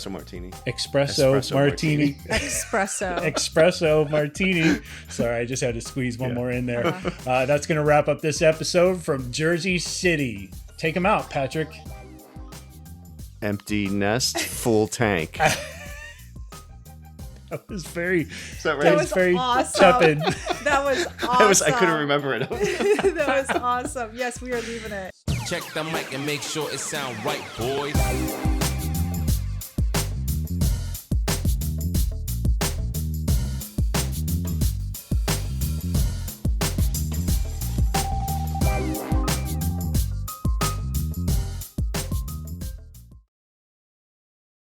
martini. Espresso martini. Espresso martini. Sorry, I just had to squeeze one more in there. That's going to wrap up this episode from Jersey City. Take them out, Patrick. Empty nest, full tank. That was very. Is that right? That was very awesome. tepid. That was awesome. I couldn't remember it. That was awesome. Yes, we are leaving it. Check the mic and make sure it sound right, boys.